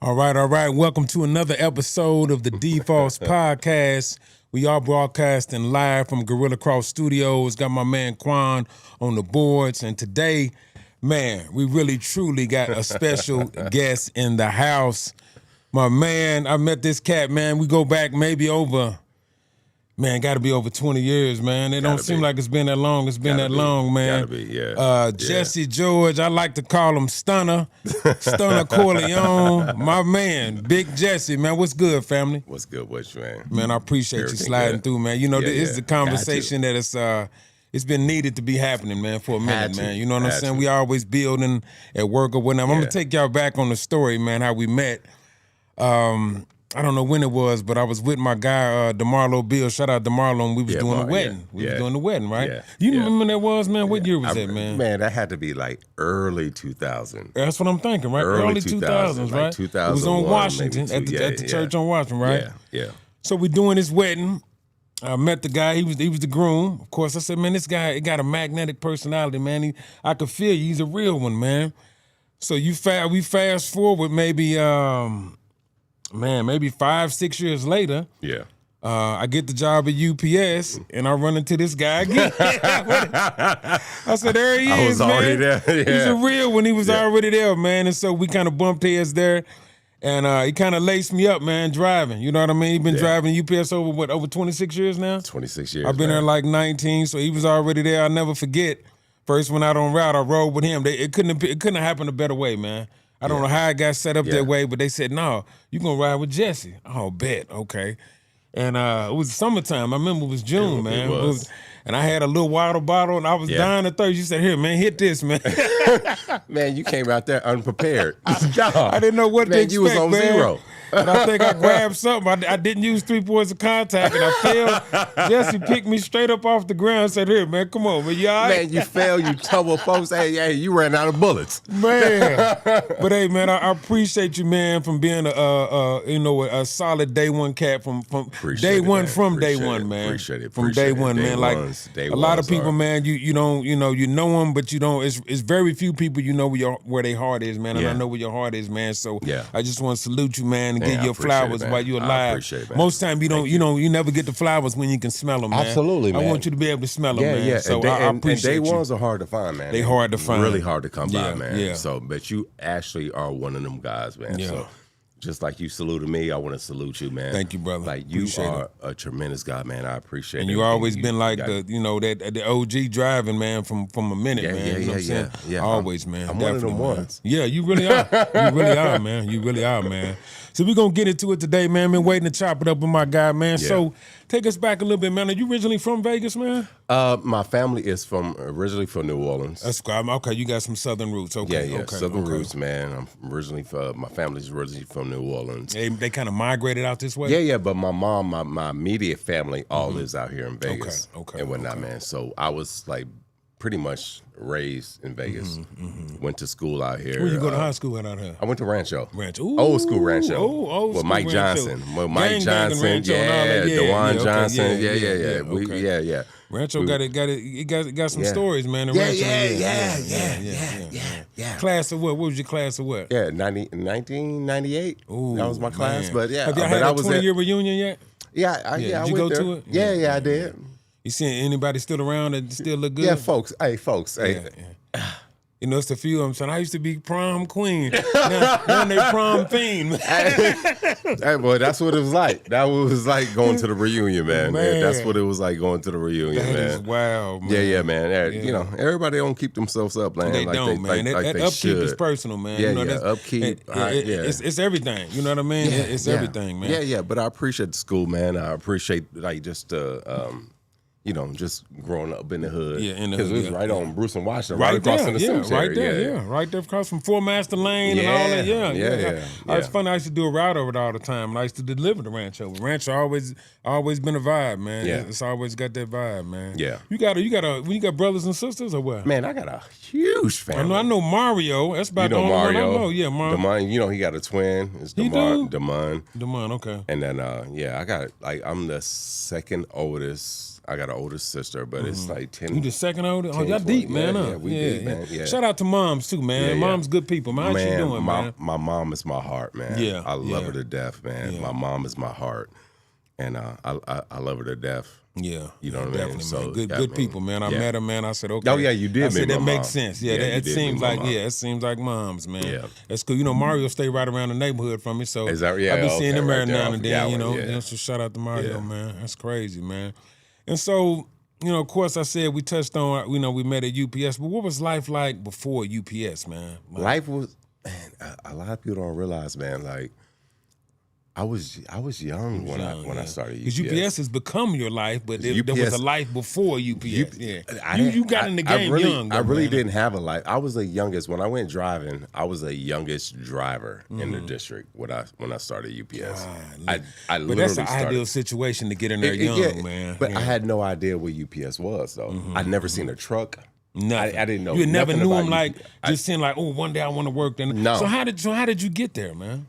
All right. Welcome to another episode of the D.FOS podcast. We are broadcasting live from Gorilla Cross Studios. Got my man Quan on the boards. And today, man, we really truly got a special guest in the house. My man, I met this cat, man. We go back maybe over, man, got to be over 20 years, man. It don't seem like it's been that long. It's been that long, man. Gotta be, yeah. Jessie George, I like to call him Stunner Corleone. My man, Big Jessie, man. What's good, family? What's good with you, man? Man, I appreciate you sliding through, man. You know, this is the conversation that it's been needed to be happening, man, for a minute, man. You know what I'm saying? We always building at work or whatnot. I'm going to take y'all back on the story, man, how we met. I don't know when it was, but I was with my guy, DeMarlo Bill. Shout out DeMarlo, and we was doing the wedding. We was doing the wedding, right? Yeah. You remember when that was, man? What year was that, man? Man, that had to be like early 2000. That's what I'm thinking, right? Early 2000s, right? Like 2001, it was on Washington, at the church on Washington, right? Yeah. So we doing this wedding. I met the guy. He was the groom. Of course, I said, man, this guy, he got a magnetic personality, man. I could feel you. He's a real one, man. So we fast forward maybe... maybe 5-6 years later, I get the job at U.P.S. and I run into this guy again. I said, there he is, I was already there. Yeah. He's a real one. He was already there, man. And so we kind of bumped heads there. And he kind of laced me up, man, driving. You know what I mean? He's been driving U.P.S. over 26 years now? 26 years. I've been there like 19, so he was already there. I'll never forget. First one out on route, I rode with him. It couldn't have happened a better way, man. I don't know how it got set up that way, but they said, no, you going to ride with Jessie. Oh, bet, okay. And it was summertime. I remember it was June, man. It was. And I had a little water bottle, and I was dying of thirst. You said, here, man, hit this, man. Man, you came out there unprepared. I didn't know what to expect, you was on zero. And I think I grabbed something. I didn't use 3 points of contact, and I fell. Jessie picked me straight up off the ground and said, here, man, come on, man, you all right? Man, you fell, you tumbled, folks. Hey, you ran out of bullets. Man. But, hey, man, I appreciate you, man, from being a solid day one cat from day one, man. Appreciate it. From day one, man. Like, a lot of people, man, you know them, but you don't. It's very few people you know where their heart is, man. And I know where your heart is, man. So I just want to salute you, man, and give you flowers while you're alive. I appreciate it, man. Most time you never get the flowers when you can smell them, man. Absolutely, man. I want you to be able to smell them, man. Yeah. So I appreciate and day ones are hard to find, man. They hard to find. Really hard to come by, man. Yeah. So, but you actually are one of them guys, man. Yeah. So, just like you saluted me, I want to salute you, man. Thank you, brother. Like, you are a tremendous guy, man. I appreciate it. And you always been like the OG driving, man, from a minute, man. You know what I'm saying? Yeah. Always, man. I'm one of them ones. Yeah, you really are. You really are, man. You really are, man. So we're going to get into it today, man. Been waiting to chop it up with my guy, man. Yeah. So take us back a little bit, man. Are you originally from Vegas, man? My family is originally from New Orleans. That's cool. Okay, you got some Southern roots. Okay, yeah. Southern roots, man. I'm originally my family's originally from New Orleans. They kind of migrated out this way? Yeah, but my mom, my immediate family all lives out here in Vegas and whatnot, man. So I was like pretty much raised in Vegas. Went to school out here. Where you go to high school out here? I went to Rancho. Ooh, old school Rancho. Old with school Mike Rancho. Johnson. With Mike Johnson. DeJuan Johnson. Yeah. Rancho got some stories, man. Yeah. Class of what? What was your class of what? Yeah, 1998. Ooh, that was my class. Man. But yeah, have y'all had a 20-year reunion yet? Yeah. Did you go to it? Yeah, I did. You seeing anybody still around that still look good? Yeah, folks. Hey. You know, it's a few of them saying, I used to be prom queen. Now they prom fiend. Hey, boy, that's what it was like. That was like going to the reunion, man. Yeah, that's what it was like going to the reunion, man. That is wild, man. Yeah, man. You know, everybody don't keep themselves up, man. They don't, man. That upkeep is personal, man. Yeah, you know, upkeep. It's everything. You know what I mean? It's everything, man. Yeah. But I appreciate the school, man. I appreciate just just growing up in the hood. Yeah, in the hood. Because it was right on Bruce and Washington, right across there, from the cemetery. Right there across from Four Master Lane and all that. Yeah. It's funny. I used to do a ride over it all the time, and I used to deliver the Rancho. Rancho always been a vibe, man. Yeah. It's always got that vibe, man. Yeah. You got brothers and sisters or what? Man, I got a huge family. I know Mario. That's about the only one I know. Yeah, Mario. Damon, he got a twin. It's Damon. Damon, okay. And then I got I'm the second oldest. I got an older sister, but it's like 10. You the second oldest? Oh, y'all deep, man. Yeah, we deep, man. Yeah. Shout out to moms too, man. Yeah. Mom's good people, man. How you doing, man? My mom is my heart, man. Yeah, I love her to death, man. Yeah. My mom is my heart, and I love her to death. Yeah, you know what I mean. Definitely, So man. Good people, man. I met her, man. I said, okay. Oh yeah, you did. I said that makes mom. sense. Yeah, it seems like it seems like moms, man. Yeah, that's cool. You know, Mario stay right around the neighborhood from me, so I be seeing him every now and then. You know, so shout out to Mario, man. That's crazy, man. And so, you know, of course, I said we touched on, you know, we met at UPS, but what was life like before UPS, man? Life was, man. A lot of people don't realize, man. Like, I was young when I started UPS. Because UPS has become your life, but there was a life before UPS. You got in the game young. I really didn't have a life. I was the youngest. When I went driving, I was the youngest driver in the district when I started UPS. But that's an ideal situation to get in there young, man. But I had no idea what UPS was, though. I'd never seen a truck. Nothing. I didn't know. You never knew him like just saying like, oh, one day I want to work there. No. So how did you get there, man?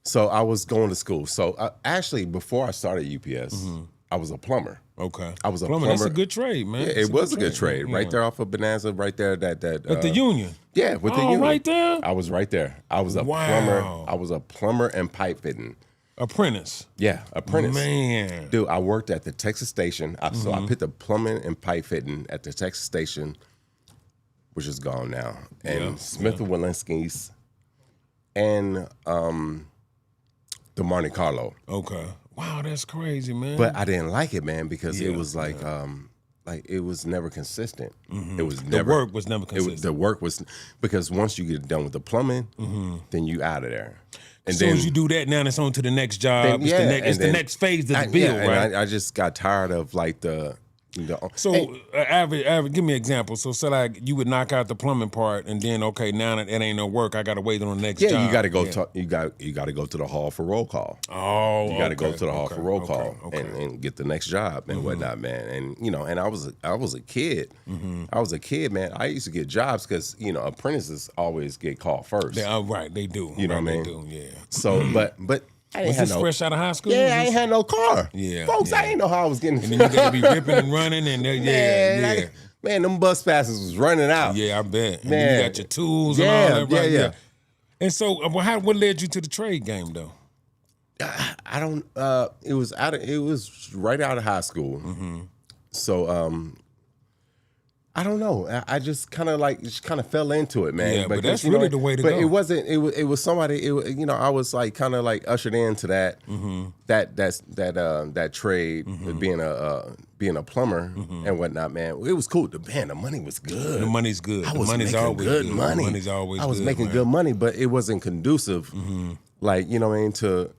So I was going to school. So actually, before I started UPS, I was a plumber. Okay. I was a plumber. That's a good trade, man. Yeah, it was a good trade. Right there off of Bonanza, right there. At the Union. Yeah, with the Union. Right there. I was right there. I was a plumber. I was a plumber and pipe fitting. Apprentice. Yeah, apprentice. Man. Dude, I worked at the Texas station. So I put the plumbing and pipe fitting at the Texas station, which is gone now, and Smith & Walensky's, and the Monte Carlo. Okay. Wow, that's crazy, man. But I didn't like it, man, because it was like it was never consistent. It was never. The work was never consistent. The work was, because once you get done with the plumbing, then you out of there. And as soon as you do that, now it's on to the next job. It's the next phase of the bill, right? And I just got tired of like the. So average, give me an example. So say like you would knock out the plumbing part, and then okay, now that it ain't no work, I got to wait on the next job. Yeah, you got to go. You got to go to the hall for roll call. Oh, you got to go to the hall for roll call and get the next job and whatnot, man. And and I was a kid. I was a kid, man. I used to get jobs because apprentices always get called first. Right, they do. You know what I mean? They do, yeah. So, but. Was this fresh out of high school? Yeah, I ain't had no car. Yeah, folks, I ain't know how I was getting. And then you got to be ripping and running, and man, them bus passes was running out. Yeah, I bet. And then you got your tools and all that, right? Yeah. And so, what led you to the trade game, though? I don't. It was right out of high school. So, I don't know. I just kind of fell into it, man. Yeah, but that's really the way to go. But it wasn't. It was somebody. I was like kind of like ushered into that that trade, being a plumber and whatnot, man. It was cool. The money was good. The money's good. I was making good money. The money's always good. I was making good money, but it wasn't conducive. Like to.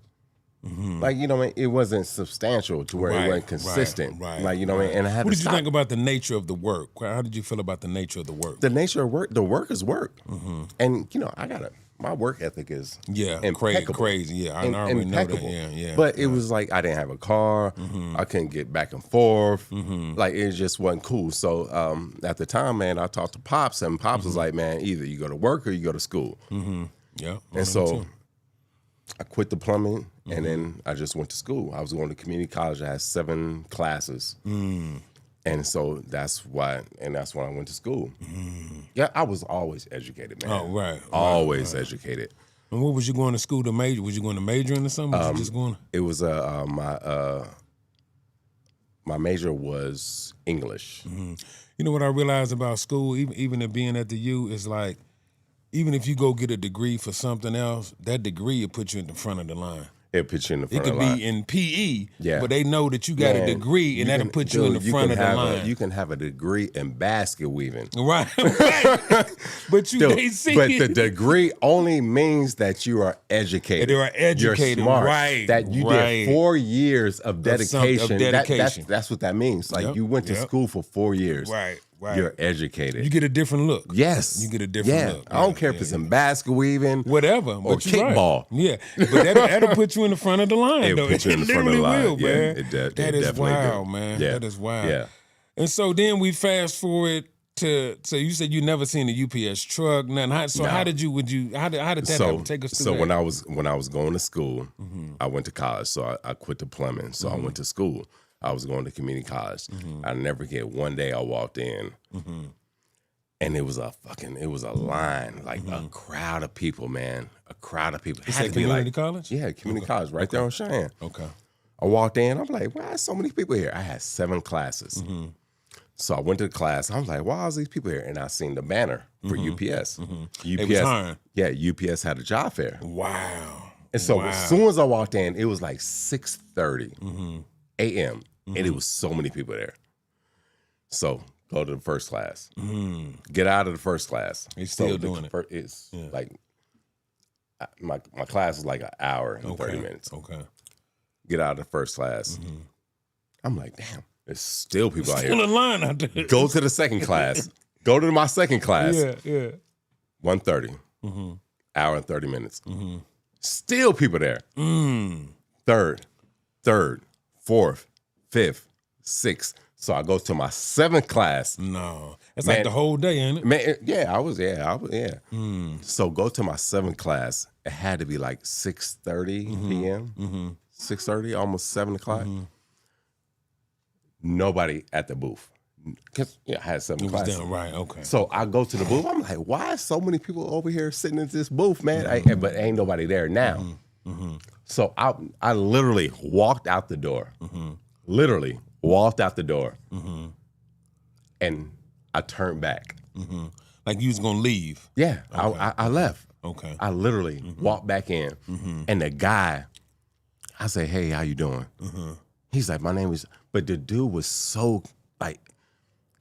Like, it wasn't substantial to where it wasn't consistent. Right. Like, and I had What did you think about the nature of the work? How did you feel about the nature of the work? The nature of work, the work is work. And, my work ethic is impeccable. Crazy. Yeah, I already know that. Yeah. But it was like I didn't have a car. I couldn't get back and forth. Like, it just wasn't cool. So at the time, man, I talked to Pops, and Pops was like, man, either you go to work or you go to school. Yeah. And so I quit the plumbing, and then I just went to school. I was going to community college. I had 7 classes. And so that's when I went to school. Yeah, I was always educated, man. Oh, right. Always educated. And what was you going to school to major? Was you going to major into something? Was you just going? It was my major was English. You know what I realized about school, even at being at the U, is like, even if you go get a degree for something else, that degree will put you in the front of the line. It puts you in the front of the line. It could be in PE, but they know that you got a degree, and that'll put you in the front of the line. You can have a degree in basket weaving. Right. But they see But the degree only means that you are educated. They are educated, you're smart. Right. That you did 4 years of dedication. That's what that means. Like, you went to school for 4 years. Right. You're educated. You get a different look. Yes. You get a different look. I don't care if it's in basket weaving. Whatever. Or kickball. Right. Yeah. But that'll put you in the front of the line, though. It'll put you in the front of the line. Will, man. That is wild, man. Yeah. That is wild. Yeah. And so then we fast forward to, so you said you never seen a UPS truck, nothing. How did that happen? Take us through that. When I was going to school, I went to college, so I quit the plumbing. So I went to school. I was going to community college. I never forget one day I walked in and it was a line, like a crowd of people, man. A crowd of people. It had to be community college? Yeah, community college right there on Cheyenne. Okay. I walked in, I'm like, why are so many people here? I had 7 classes. So I went to the class. I was like, why are these people here? And I seen the banner for UPS. It was hiring. Yeah, UPS had a job fair. Wow. And so as soon as I walked in, it was like 6:30 a.m. And it was so many people there. So go to the first class. Get out of the first class. He's still doing it. It's like my class is like an hour and 30 minutes. Okay. Get out of the first class. I'm like, damn, there's still people out Still here. in line out there. Go to the second class. Go to my second class. Yeah. 1:30. Hour and 30 minutes. Still people there. Third, fourth, fifth, sixth. So I go to my 7th class. No. That's like the whole day, ain't it? Man, I was. So go to my 7th class. It had to be like 6:30 p.m. 6:30, almost 7 o'clock. Nobody at the booth. Because I had 7 classes. Right, okay. So I go to the booth. I'm like, why are so many people over here sitting in this booth, man? But ain't nobody there now. So I literally walked out the door. Literally walked out the door. And I turned back. Like you was going to leave? Yeah, Okay. I left. Okay. I literally walked back in. And the guy, I say, hey, how you doing? He's like, my name is, but the dude was so, like,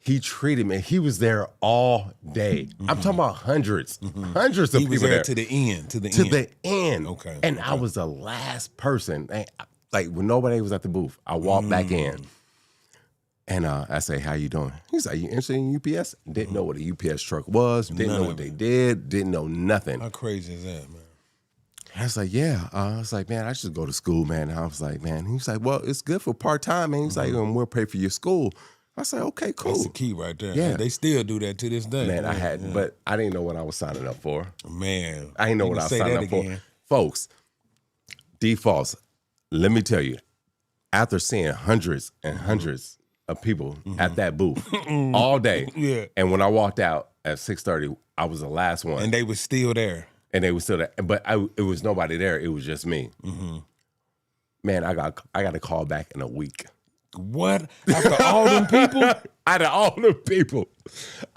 he treated me, he was there all day. I'm talking about hundreds of people there. He was there to the end, To the end. Okay. And I was the last person. Like, when nobody was at the booth, I walked back in. And I say, how you doing? He's like, you interested in UPS? Didn't know what a UPS truck was. Didn't know what they did. Didn't know nothing. How crazy is that, man? I was like, yeah. I was like, man, I should go to school, man. And I was like, man. He's like, well, it's good for part-time, man. He's like, and we'll pay for your school. I said, okay, cool. That's the key right there. Yeah. They still do that to this day. Man, but I didn't know what I was signing up for. Man. I didn't know what I was signing up for. Folks, D.FOS, let me tell you, after seeing hundreds and hundreds of people at that booth all day, and when I walked out at 6:30, I was the last one. And they were still there. And they were still there. But it was nobody there. It was just me. Man, I got a call back in a week. What? After all them people? Out of all the people.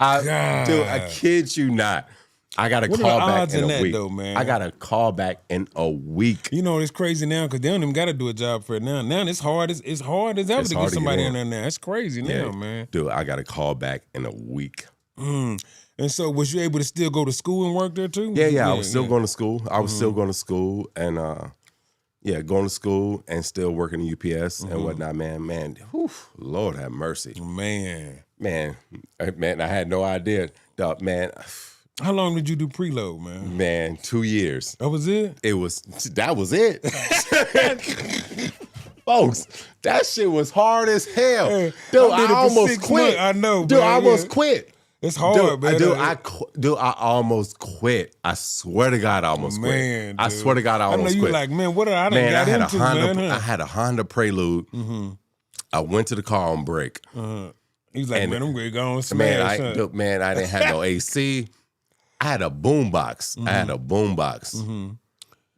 Dude, I kid you not. I got a call back in a week. Though, man? I got a call back in a week. You know, it's crazy now because they don't even got to do a job for it now. Now it's hard as ever to get somebody in there now. It's crazy now, man. Dude, I got a call back in a week. And so was you able to still go to school and work there too? Yeah, I was still going to school. I was still going to school and going to school and still working in UPS and whatnot, man. Whew, Lord have mercy. Man, I had no idea. Dog, man. How long did you do preload, man? Man, 2 years. That was it? That was it. Folks, that shit was hard as hell. Hey, dude, I almost quit. Months. I know, dude, bro, I almost quit. It's hard, man. I almost quit. I swear to God, I almost quit. I swear to God, I almost quit. I know you like, man, what I done got into, man. I had a Honda Prelude. I went to the car on break. He's like, man, I'm going to go on smash. Man, I didn't have no AC. I had a boombox.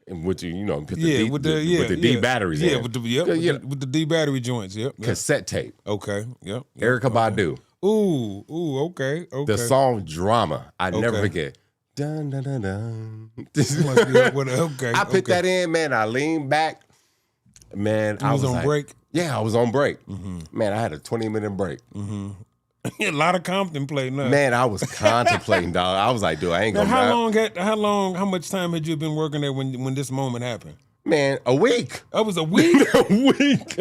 With the D batteries. Yeah, with the D battery joints. Yep. Cassette tape. Okay. Yep. Erykah Badu. Ooh. Okay. The song "Drama." I never forget. Dun dun dun dun. I put that in, man. I leaned back. Man, I was on break. Yeah, I was on break. Man, I had a 20-minute break. A lot of contemplating. Man, I was contemplating, dog. I was like, dude, I ain't gonna. How much time had you been working there when this moment happened? Man, a week. That was a week. A week.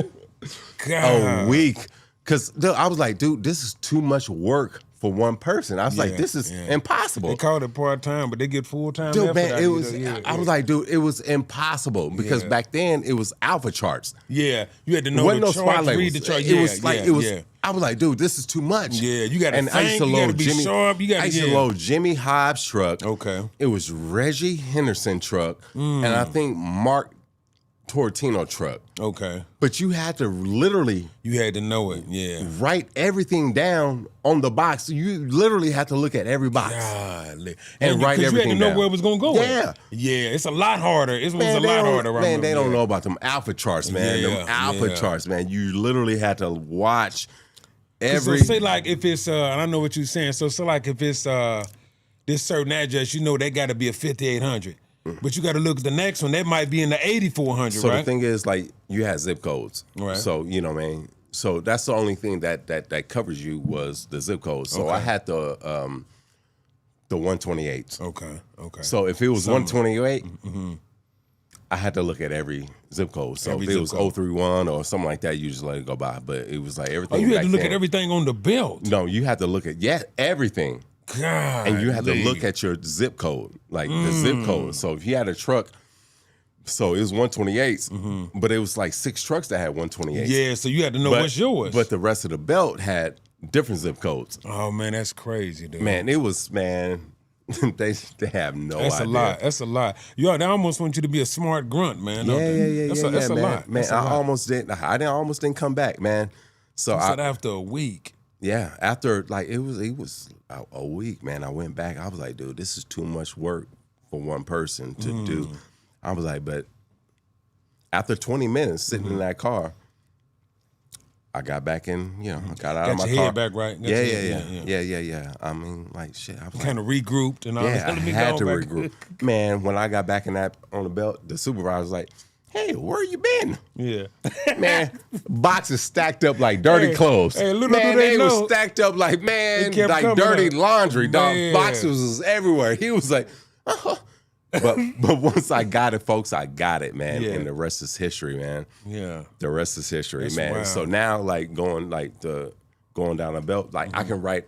God. A week. Because I was like, dude, this is too much work for one person. I was like, this is impossible. They called it part-time, but they get full-time. Dude, man, it was. I was like, dude, it was impossible because back then it was alpha charts. Yeah, you had to know the charts, read the charts. It was. I was like, dude, this is too much. Yeah, you got to think. You got to be sharp. I used to load Jimmy Hobbs' truck. Okay. It was Reggie Henderson truck, and I think Mark Tortino truck. Okay. But you had to literally You had to know it. Yeah. write everything down on the box. You literally had to look at every box. Golly. And write you had to everything know down. where it was going to go. Yeah. Yeah, it's a lot harder. It was Man, a lot harder. Man, they don't know about them alpha charts, man. Them alpha charts, man. You literally had to watch every... So say like if it's, and I know what you're saying, so like if it's this certain address, you know they got to be a 5800. But you got to look at the next one. That might be in the 8400, So right? the thing is, like, you had zip codes. Right. So, you know what I mean? So that's the only thing that covers you was the zip code. So I had the 128. Okay. So if it was 128, I had to look at every zip code. So Every if it zip was code. 031 or something like that, you just let it go by. But it was like everything. Oh, you had back to look then- at everything on the belt. No, you had to look at everything. God. And you had to look at your zip code, like the zip code. So if you had a truck, so it was 128s, but it was like 6 trucks that had 128s. Yeah, so you had to know what's yours. But the rest of the belt had different zip codes. Oh man, that's crazy, dude. Man, it was they have no That's idea. a lot. That's a lot. Yo, they almost want you to be a smart grunt, man. don't they? That's a man. lot. Man, That's a lot. I almost didn't come back, man. So You said after a week. yeah, after like it was a week, man. I went back. I was like, dude, this is too much work for one person to do. I was like, but after 20 minutes sitting in that car, I got back in, I got out of my Got your car. head back right. Got your head, Yeah. I mean, like, shit. I was Kind of regrouped and all yeah, that. I Let me had go to back. regroup. Man, when I got back in that on the belt, the supervisor was like, hey, where you been? Yeah. Man, boxes stacked up like dirty clothes. Hey, little man, do they was know. stacked up like, man, It kept like coming dirty up. laundry, dog. Man. Boxes was everywhere. He was like, But once I got it, folks, I got it, man. Yeah. And the rest is history, man. Yeah. The rest is history, That's man. wild. So now, like going down the belt, like I can write.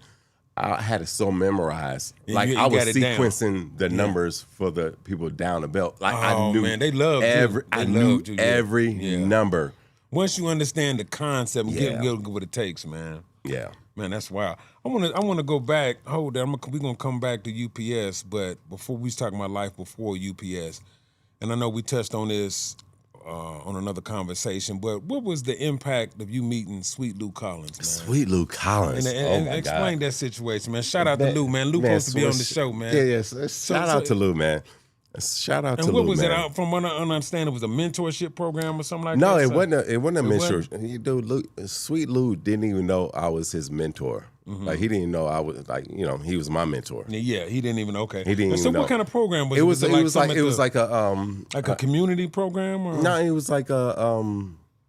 I had it so memorized. Yeah, Like you I was got it down. sequencing the numbers for the people down the belt. Like I Oh, knew man, they loved you. I They knew loved you, yeah. every Yeah. number. Once you understand the concept and Yeah. get what it takes, man. Yeah. Man, that's wild. I want to go back. Hold on, we're gonna come back to UPS, but before we was talking about life before UPS, and I know we touched on this on another conversation. But what was the impact of you meeting Sweet Lou Collins, man? Sweet Lou Collins. And oh my explain God. that situation, man. Shout out to Lou, man. Lou supposed to be on the show, man. Yeah. Shout out to Lou, man. Shout out to And Lou, what was man. it? From what I understand, it was a mentorship program or something like No, that. it wasn't. It wasn't a mentor. wasn't? Dude, Lou, Sweet Lou didn't even know I was his mentor. Like he didn't know I was he was my mentor. Yeah, he didn't even. Okay, He didn't so even know. what kind of program was It it? was like a community program, or no, it was like a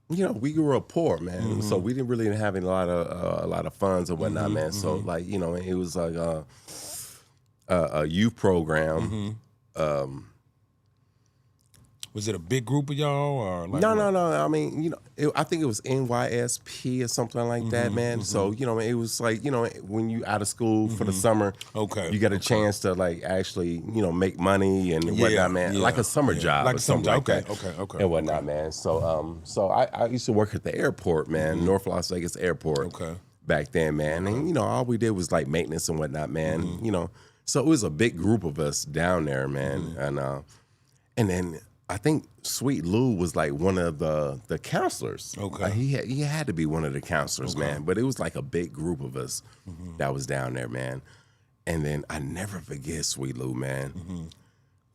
we grew up poor, man, so we didn't really have a lot of funds or whatnot, man. So like it was like a youth program. Was it a big group of y'all, or like No. I mean, I think it was NYSP or something like that, man. So it was like when you out of school for the summer, Okay, you get a chance to like actually make money and whatnot, man. Like a summer job, like or something like that, okay, and whatnot, man. So I used to work at the airport, man, North Las Vegas Airport. Okay. Back then, man, and all we did was like maintenance and whatnot, man. So it was a big group of us down there, man, and then. I think Sweet Lou was like one of the counselors. Okay. Like he had to be one of the counselors, man. But it was like a big group of us that was down there, man. And then I never forget Sweet Lou, man.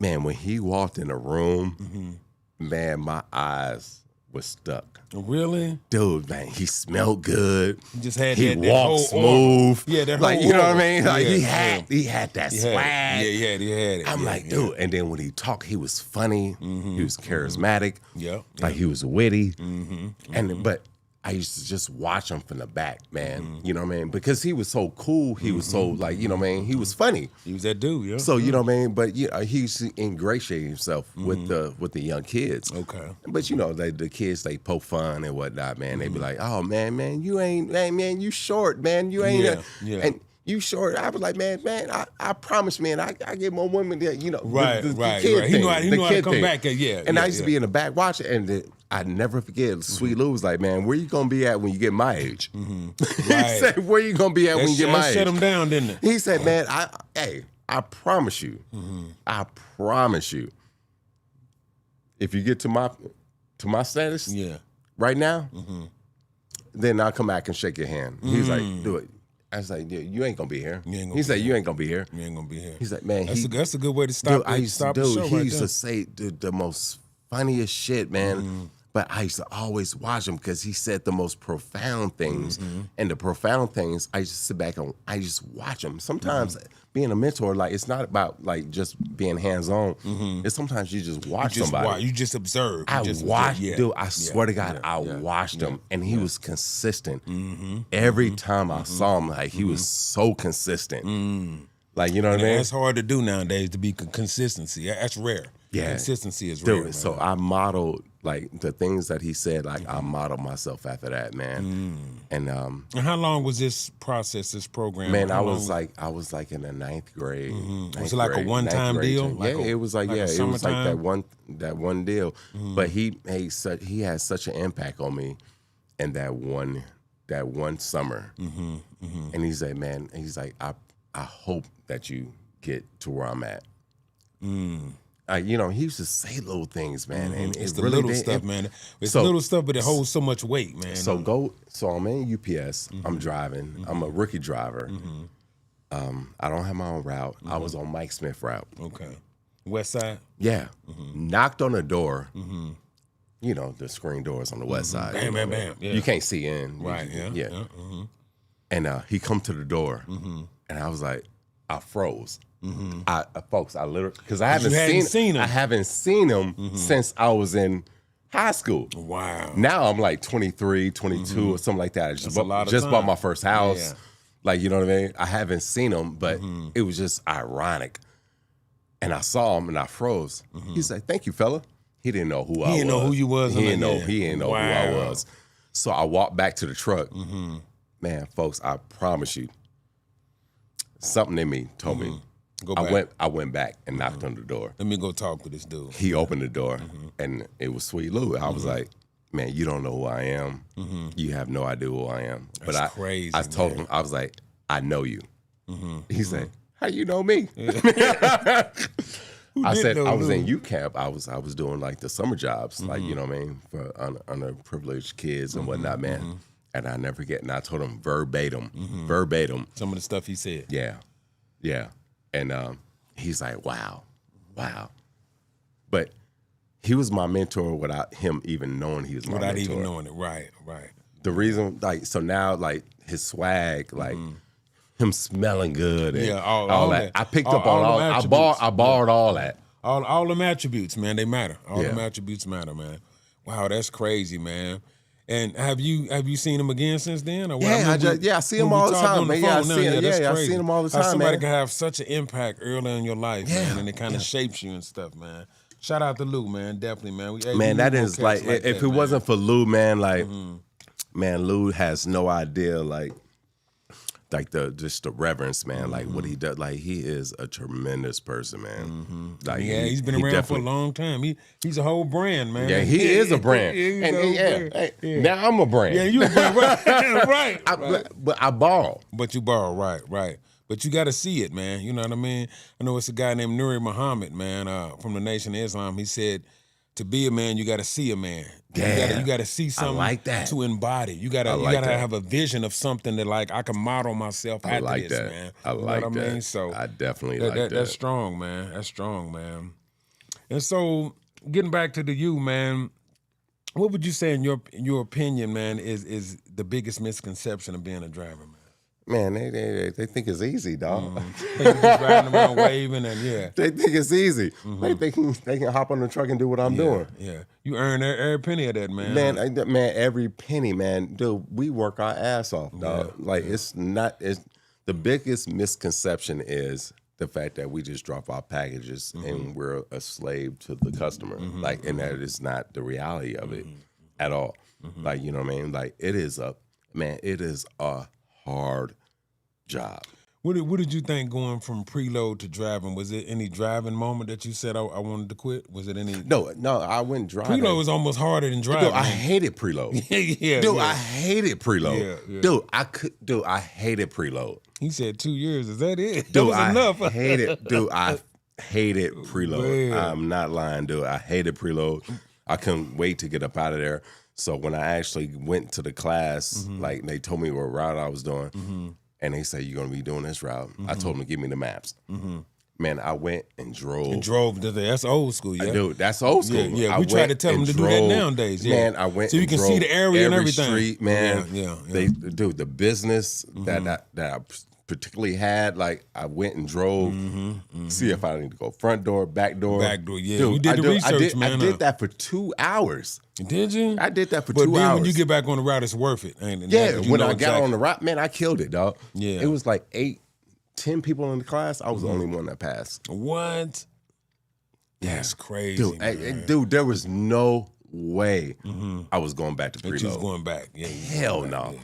Man, when he walked in the room, man, my eyes were stuck. Really? Dude, man, he smelled good. He just had he that walked whole smooth. Yeah, that like whole you know what aura. I mean? Like Yeah, he had that He swag. had it. He had it. I'm Yeah, like, yeah. dude. And then when he talked, he was funny. He was charismatic. Yeah. Like he was witty. But I used to just watch him from the back, man. You know what I mean? Because he was so cool. He was so like, you know what I mean? He was funny. He was that dude, yeah. So you know what I mean? But he used to ingratiate himself with the young kids. Okay. But the kids, they poke fun and whatnot, man. They be like, oh man, you ain't, man, you short, man. You ain't Yeah. and you short. I was like, man, I promise, man, I get more women that, Right. the Right. kid He thing, knew how the to kid come thing. back. Yeah. And yeah, I used to be in the back watching, and I never forget, Sweet Lou was like, man, where you gonna be at when you get my age? He Right. said, where you gonna be at when you get my age? Shut him down, didn't it? He said, man, I promise you, I promise you, if you get to to my status Yeah. right now, then I'll come back and shake your hand. He's like, do it. I was like, yeah, you ain't gonna be here. He said, you ain't gonna be here. You ain't gonna be here. He's like, man, that's a good way to stop. Dude, the show he right used there. to say the most funniest shit, man. But I used to always watch him because he said the most profound things. And the profound things, I just sit back and I just watch them. Sometimes being a mentor, like, it's not about like just being hands-on. It's sometimes you just watch somebody. You just observe. I watched, dude, I swear to God, I watched him. And he was consistent. Every time I saw him, like, he was so consistent. Like, you know what I mean? That's hard to do nowadays, to be consistency. That's rare. Yeah. Consistency is rare. Dude, so I modeled, like, the things that he said, like, I modeled myself after that, man. And how long was this process, this program? man, I was like in the 9th grade. Was it like a one-time deal? Yeah, it was like, it was like that one deal. But he had such an impact on me in that one summer. And he's like, man, I hope that you get to where I'm at. You know, he used to say little things, man, and it's the really little stuff, man. It's little stuff, but it holds so much weight, man. So I'm in U.P.S. I'm driving. I'm a rookie driver. I don't have my own route. I was on Mike Smith route. Okay. West side? Yeah. Knocked on the door. You know, the screen doors on the west side. Bam, bam, bam. Yeah. You can't see in. Right, yeah. And he come to the door, and I was like, I froze. Folks, I literally, because I haven't seen him. I haven't seen him since I was in high school. Wow. Now I'm like 23, 22 or something like that. I just bought my first house. Yeah. Like, you know what I mean? I haven't seen him, but it was just ironic. And I saw him and I froze. He's like, thank you, fella. He didn't know who I was. He didn't know who you was. He didn't know who I was. So I walked back to the truck. Man, folks, I promise you, something in me told me. Go back. I went back and knocked on the door. Let me go talk to this dude. He opened the door, and it was Sweet Lou. I was like, man, you don't know who I am. You have no idea who I am. That's crazy, I told him, I was like, I know you. He said, how you know me? I said, I was in U.P.S. I was doing like the summer jobs, like, you know what I mean, for underprivileged kids and whatnot, man. And I never forget, and I told him verbatim, some of the stuff he said. Yeah. And he's like, wow. But he was my mentor without him even knowing he was my mentor. Without even knowing it, right. The reason, like, so now, like, his swag, like, him smelling good and all that. I picked up on all, I borrowed all that. All them attributes, man, they matter. All them attributes matter, man. Wow, that's crazy, man. And have you seen him again since then? Or I see him all the time, man. I see him all the time, somebody man. can have such an impact early in your life, man, and it kind of shapes you and stuff, man. Shout out to Lou, man, definitely, man. Man, that is like, if it wasn't for Lou, man, like, man, Lou has no idea, like the reverence, man, like what he does. Like, he is a tremendous person, man. Like, he's been around for a long time. He's a whole brand, man. Yeah, he is a brand. Now I'm a brand. Yeah, you a brand, right. But I borrow. But you borrow, right. But you got to see it, man. You know what I mean? I know it's a guy named Nuri Muhammad, man, from the Nation of Islam. He said, to be a man, you got to see a man. You got to see something like that. to embody. You got to have a vision of something that, like, I can model myself after this, man. I like that. I mean? So I definitely like that. That's strong, man. That's strong, man. And so, getting back to you, man, what would you say, in your opinion, man, is the biggest misconception of being a driver, man? Man, they think it's easy, dog. They just riding around waving and They think it's easy. They can hop on the truck and do what I'm doing. Yeah, you earn every penny of that, man. Man, every penny, man. Dude, we work our ass off, dog. It's the biggest misconception is the fact that we just drop our packages and we're a slave to the customer. Like, and that is not the reality of it at all. Like, you know what I mean? Like, it is a hard job. What did you think going from preload to driving? Was it any driving moment that you said I wanted to quit? Was it any? No, I went driving. Preload was almost harder than driving. Dude, I hated preload. I hated preload. Yeah. I hated preload. He said 2 years. Is that it? Dude, that was enough. I hated preload. Man. I'm not lying, dude. I hated preload. I couldn't wait to get up out of there. So when I actually went to the class, like they told me what route I was doing, and they said, you're going to be doing this route. I told them to give me the maps. Man, I went and drove. That's old school, yeah. Dude, that's old school. Yeah. We try to tell them to do that nowadays. Yeah. Man, I went so you can see the area and everything. Street, man. Yeah. Dude, the business that I particularly had, like I went and drove, see if I need to go front door, back door. Back door, yeah. Dude, you did the research, man. I did that for 2 hours. Did you? I did that for but 2 then hours. when you get back on the route, it's worth it, ain't it? Yeah, when I got on the route, man, I killed it, dog. Yeah. It was like 10 people in the class. I was the only one that passed. What? Yeah. That's crazy, dude, there was no way I was going back to preload. You was going back. Yeah. Hell no.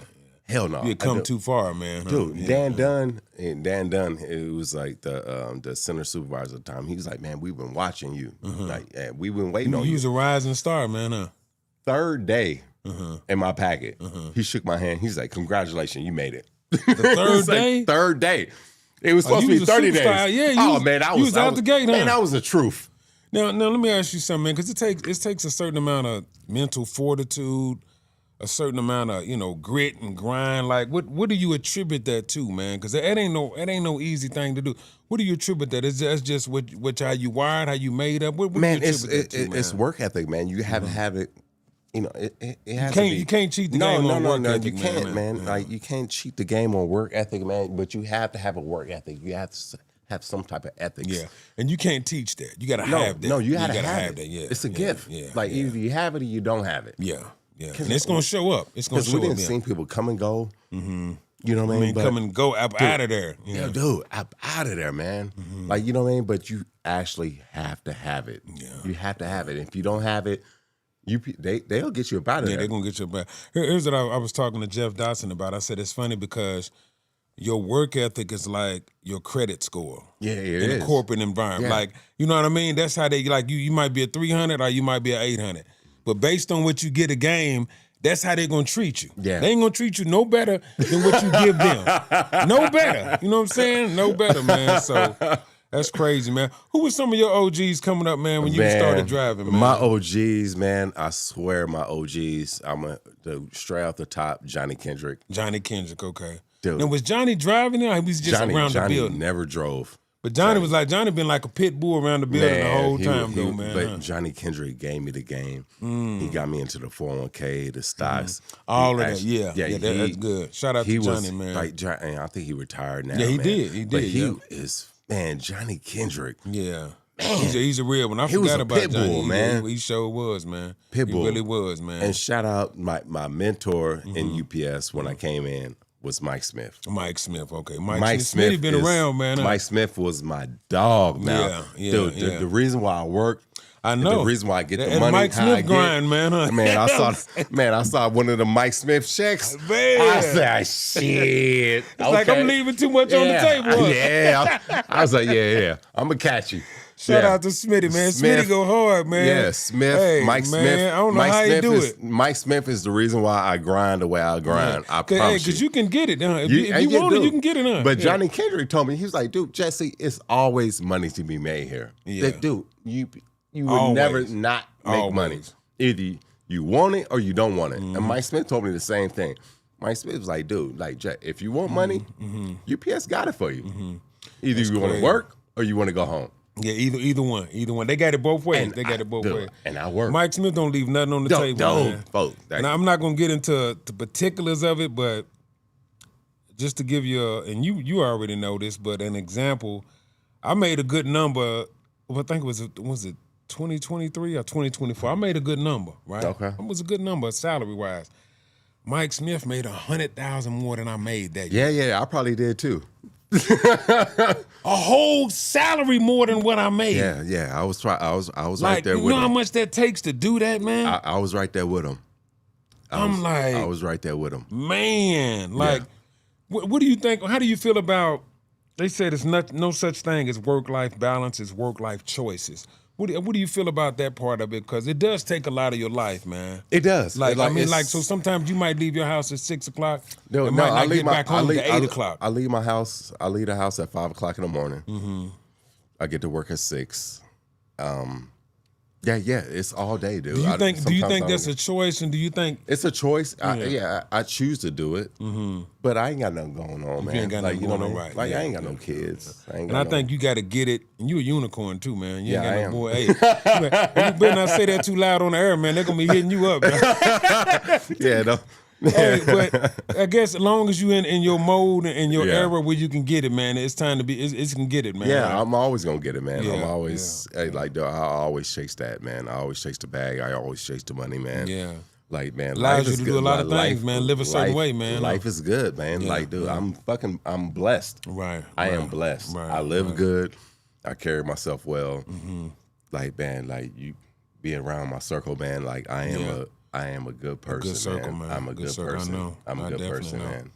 Hell no. You had come too far, man. Dude, Dan Dunn, it was like the center supervisor at the time. He was like, man, we've been watching you. Like, we've been waiting on you. You was a rising star, man, huh? Third day in my packet, he shook my hand. He's like, congratulations, you made it. The third day? Like, third day. It was supposed to be 30 days. Yeah, man, I was out the gate, huh? Man, that was the truth. Now let me ask you something, man, because it takes a certain amount of mental fortitude, a certain amount of grit and grind. Like, what do you attribute that to, man? Because it ain't no easy thing to do. What do you attribute that? That's just how you wired, how you made up. What man, do you attribute that to, man? It's work ethic, man. You have to have it. It has you can't cheat the game on work ethic, you can't, man. Yeah. Like, you can't cheat the game on work ethic, man. But you have to have a work ethic. You have to have some type of ethics. Yeah, and you can't teach that. You got to have that. No, you gotta have it. that. Yeah, it's a gift. Yeah, like either you have it or you don't have it. Yeah. And it's gonna show up. It's gonna show up. Because we didn't see people come and go. You know what I mean? Come and go out of there. Yeah, dude, out of there, man. Like, you know what I mean? But you actually have to have it. Yeah, you have to have it. If you don't have it, they'll get you up out of there. Yeah, they're gonna get you up out. Here's what I was talking to Jeff Dotson about. I said it's funny because your work ethic is like your credit score. Yeah, it in is. a corporate environment. Yeah. Like, you know what I mean? That's how they like you. You might be a 300 or you might be a 800. But based on what you get a game, that's how they're gonna treat you. Yeah. They ain't gonna treat you no better than what you give them. No better. You know what I'm saying? No better, man. So that's crazy, man. Who was some of your OGs coming up, man, when you started driving, man? My OGs, man, I swear my OGs, straight off the top, Johnny Kendrick. Johnny Kendrick, okay. Dude. Now, was Johnny driving there or he was just around the building? Never drove. But Johnny been like a pit bull around the building the whole time, though, man. But Johnny Kendrick gave me the game. He got me into the 401k, the stocks. All of that, yeah. That's good. Shout out to Johnny, man. And I think he retired now, Yeah, he man. did. He did, But he is, man, Johnny Kendrick. Yeah. He's a real one. I He was forgot a about pit Johnny. bull, man. He sure was, man. Pit bull. He really was, man. And shout out my mentor in U.P.S. when I came in was Mike Smith. Mike Smith, okay. Mike Smith been around, man. Mike Smith was my dog now. Dude, the reason why I work, I know. the reason why I get the and money, Mike Smith grind, man. Huh? Man, I saw one of the Mike Smith checks. Man. I said, shit. It's like I'm leaving too much on the table. Huh? Yeah. I was like, yeah. I'm going to catch you. Shout out to Smitty, man. Smitty go hard, man. Yeah, Smith, hey, Mike Smith. I don't know how he do it. Mike Smith is the reason why I grind the way I grind. I promise you. Because you can get it. If you want it, you can get it. But Johnny Kendrick told me, he was like, dude, Jesse, it's always money to be made here. Yeah. Like, dude, you would never not make money. Either you want it or you don't want it. And Mike Smith told me the same thing. Mike Smith was like, dude, like, Jack, if you want money, U.P.S. got it for you. Either you want to work or you want to go home. Yeah, either one. They got it both ways. Ways. And I work. Mike Smith don't leave nothing on the table, man. And I'm not gonna get into the particulars of it, but just to give you and you already know this, but an example, I made a good number. I think was it 2023 or 2024? I made a good number, right? Okay. It was a good number salary wise. Mike Smith made 100,000 more than I made that year. Yeah, I probably did too. A whole salary more than what I made. Yeah. I was like, right there with him. You know how much that takes to do that, man? I was right there with him. I was right there with him. Man, like, what do you think? How do you feel about? They said it's no such thing as work-life balance. It's work-life choices. What do you feel about that part of it? Because it does take a lot of your life, man. It does. So sometimes you might leave your house at 6 o'clock. No, might not get back home at 8 o'clock. I leave my house. I leave the house at 5 o'clock in the morning. I get to work at 6. Yeah, it's all day, dude. Do you think Sometimes that's a choice, and do you think it's a choice? I choose to do it, but I ain't got nothing going on, man. you ain't got nothing going on, right? Like I ain't got no kids. I think you got to get it. And you a unicorn too, man. You ain't got I no am. boy. Hey, you better not say that too loud on the air, man. They're gonna be hitting you up. Man. Yeah, no. Hey, but I guess as long as you in your mode and your era where you can get it, man, it's time to be. It's can get it, man. Yeah, right? I'm always gonna get it, man. Yeah, I'm always I always chase that, man. I always chase the bag. I always chase the money, man. Yeah. Like, man, Allows life you is to good. do a lot of things, Life, man. Live a certain way, man. Life is good, man. Yeah, like, dude, I'm blessed. Right. I am blessed. Right, I live good. I carry myself well. Like, man, like you being around my circle, man. Like, I am a good person, good circle, man. I'm a good circle, person. I know. I'm a I good definitely person, know. man.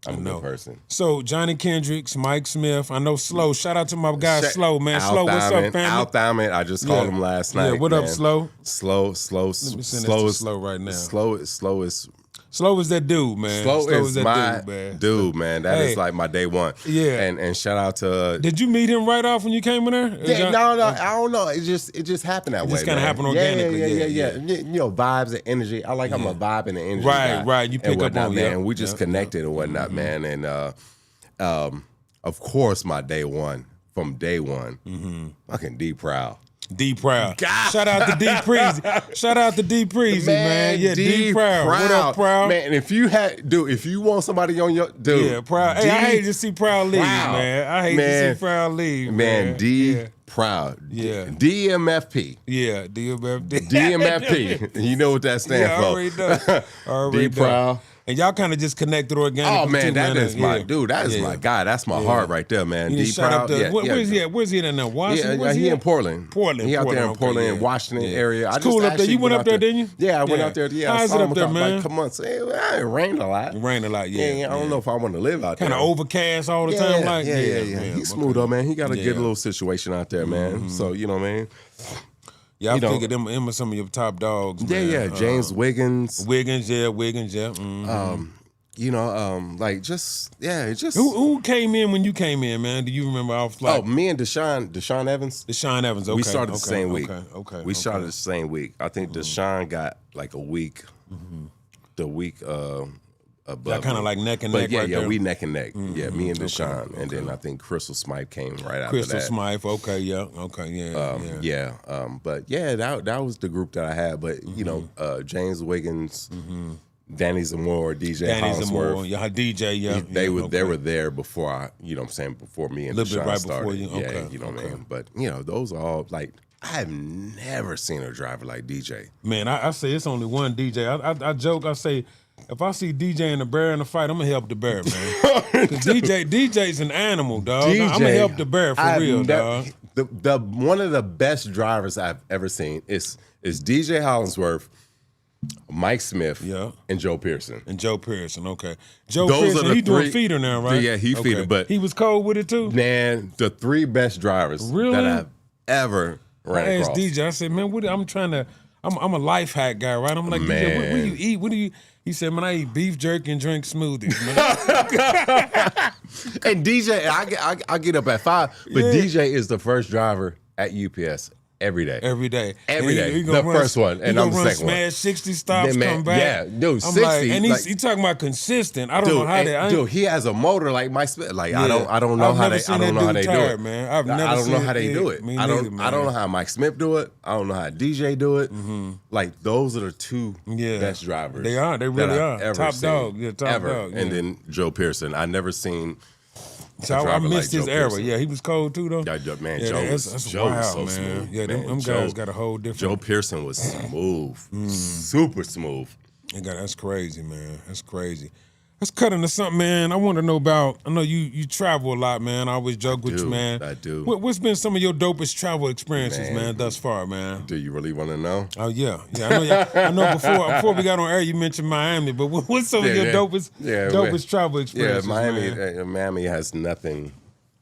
I'm a good person. So Johnny Kendricks, Mike Smith. I know Slow. Shout out to my guy Slow, man. Al Slow, what's up, Thalman, family? Al Thalman, I just called him last night. Yeah, what up, man. Slow? Slow. Let me send this to Slow right now. Slow is that dude, man. Slow is that my dude, man. dude, man. That is like my day one. Yeah. And shout out to. Did you meet him right off when you came in there? Yeah, no, I don't know. It just happened that way. Just kind of happened organically. Yeah. You know, vibes and energy. I like I'm a vibe and the energy. Right, guy right. You pick and whatnot, up on man. yeah. We just connected and whatnot, man. And of course, my day one from day one, fucking D Proud. D Proud. Shout out to D Preezy. Shout out to D Preezy, man. Yeah, D Proud. What up, Proud? Man, if you want somebody on your dude. Yeah, Proud. Hey, I hate to see Proud leave, man. I hate to see Proud leave, man. D Proud. Yeah. DMFP. Yeah, DMFP. DMFP. You know what that stands for. I already know. D Proud. And y'all kind of just connected organically. Oh man, too, that man. is my dude. That is my guy. That's my heart right there, man. D Proud. Where's he at? Where's he at now? Washington? Yeah, he in Portland. Portland. He out there in Portland, Washington area. It's cool up there. You went up there, didn't you? Yeah, I went out there. Yeah, how's it up there, man? Like, come on, it rained a lot. It rained a lot. Yeah. I don't know if I want to live out there. Kind of overcast all the time. Like yeah. He's smooth up, man. He got a good little situation out there, man. So you know what I mean. Yeah, I figured them are some of your top dogs. Man. Yeah. James Wiggins. Wiggins. Yeah. You know, like just. Who came in when you came in, man? Do you remember? Me and Deshaun Evans. Deshaun Evans. Okay. We started the same week. Okay. We started the same week. I think Deshaun got like a week. The week above. That kind of like neck and neck. But right there. we neck and neck. Yeah, me and Deshaun, and then I think Crystal Smythe came right after that. Crystal Smythe. Okay. Yeah. But yeah, that was the group that I had. But you know, James Wiggins. Danny Zamore, DJ Hollingsworth. DJ, They were there before I, you know what I'm saying, before me and Deshaun right started. Before you. Okay. Yeah, you know what I mean? But, you know, those are all, like, I have never seen a driver like DJ. Man, I say it's only one DJ. I joke, I say, if I see DJ and the bear in a fight, I'm going to help the bear, man. Because DJ's an animal, dog. I'm going to help the bear for real, dog. One of the best drivers I've ever seen is DJ Hollingsworth, Mike Smith, and Joe Pearson. Okay. Joe Pearson, he doing feeder now, right? Yeah, he feeder, but he was cold with it too? Man, the three best drivers that I've ever ran across. I asked DJ, I said, man, I'm a life hack guy, right? I'm like, DJ, what do you eat? What do you... He said, man, I eat beef jerky and drink smoothies, man. And DJ, I get up at 5, but DJ is the first driver at UPS. Every day. The first one, and I'm the second one. Smash 60 stops, come back. Yeah, dude, 60. Like, and he's talking about consistent. I don't know how they. Dude, he has a motor like my Smith. Like I don't know how they do it, man. I don't know how they do it. I don't know how Mike Smith do it. I don't know how DJ do it. Like those are the two best drivers. They are. They really are. Top dog. Yeah, top dog. And then Joe Pearson. I never seen. So I missed his era. Yeah, he was cold too, though. Man, Joe was so man. smooth. Yeah, them guys got a whole different. Joe Pearson was smooth, super smooth. That's crazy, man. That's crazy. Let's cut into something, man. I want to know about. I know you travel a lot, man. I always joke with you, man. I do. What's been some of your dopest travel experiences, man, thus far, man? Do you really want to know? Oh yeah. I know. Before we got on air, you mentioned Miami, but what's some of your dopest travel experiences? Yeah, Miami has nothing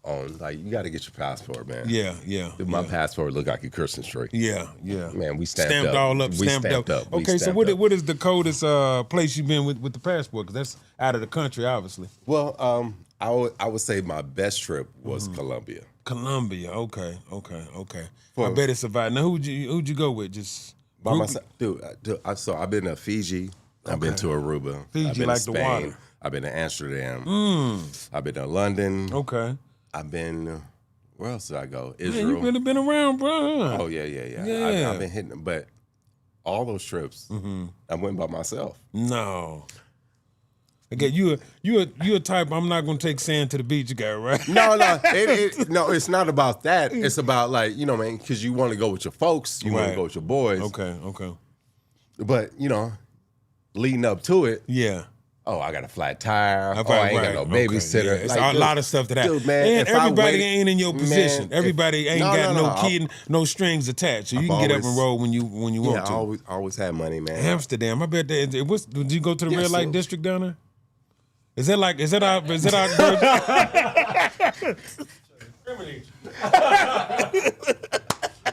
on. Like you got to get your passport, man. Yeah. My passport look like a Christmas tree. Yeah. Man, we stamped all up. Stamped up. Okay, so what is the coldest place you've been with the passport? Because that's out of the country, obviously. Well, I would say my best trip was Colombia. Columbia. Okay. For- I bet it's survived. Now, who'd you go with? Just By myself, dude. So I've been to Fiji. I've been to Aruba. Fiji, I've been like to the Spain. water. I've been to Amsterdam. I've been to London. Okay. I've been. Where else did I go? Man, Israel. you really been around, bro. Oh yeah. Yeah. I've been hitting them, but all those trips, I went by myself. No. Okay, you a type. I'm not gonna take sand to the beach guy, right? No, no, it's not about that. It's about like man, because you want to go with your folks, you want to go with your boys. Okay. But leading up to it, Yeah. oh, I got a flat tire. Right, I ain't got no babysitter. Yeah. It's Like, a lot of stuff that happens. dude, man, And if I everybody waited- ain't in your position. man, Everybody ain't got no kid, no strings attached. So you can get up and always- roll when you want Yeah, to. I always had money, man. Amsterdam, I bet that. Did you go to the Yeah, red light so- district down there? Is that our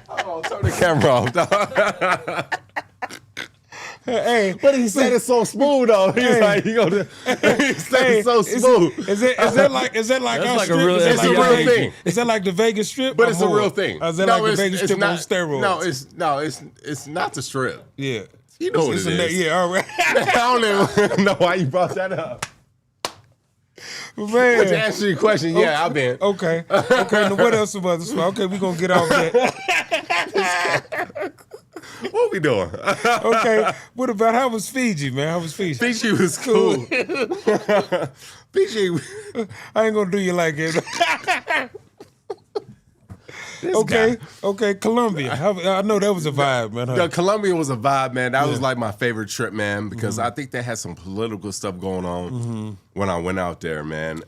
Oh, turn the camera off, dog. Hey, But he said it so smooth though. He's like, he said it so smooth. Is that like That's our like a strip? real Is that It's a like real Vegas? thing. Is that like the Vegas Strip? But or it's a more? real thing. Or is that like the Vegas Strip on steroids? It's not the strip. Yeah. You know what It's it is. Yeah, all right. I don't even know why you brought that up. But to Man. answer your question, yeah, I've been. Okay. Now what else about this? Okay, we're gonna get off that. What we doing? Okay. What about how was Fiji, man? How was Fiji? Fiji was cool. Fiji. I ain't gonna do you like it. Okay, Colombia. I know that was a vibe, man. The Colombia was a vibe, man. That was like my favorite trip, man, because I think they had some political stuff going on when I went out there, man.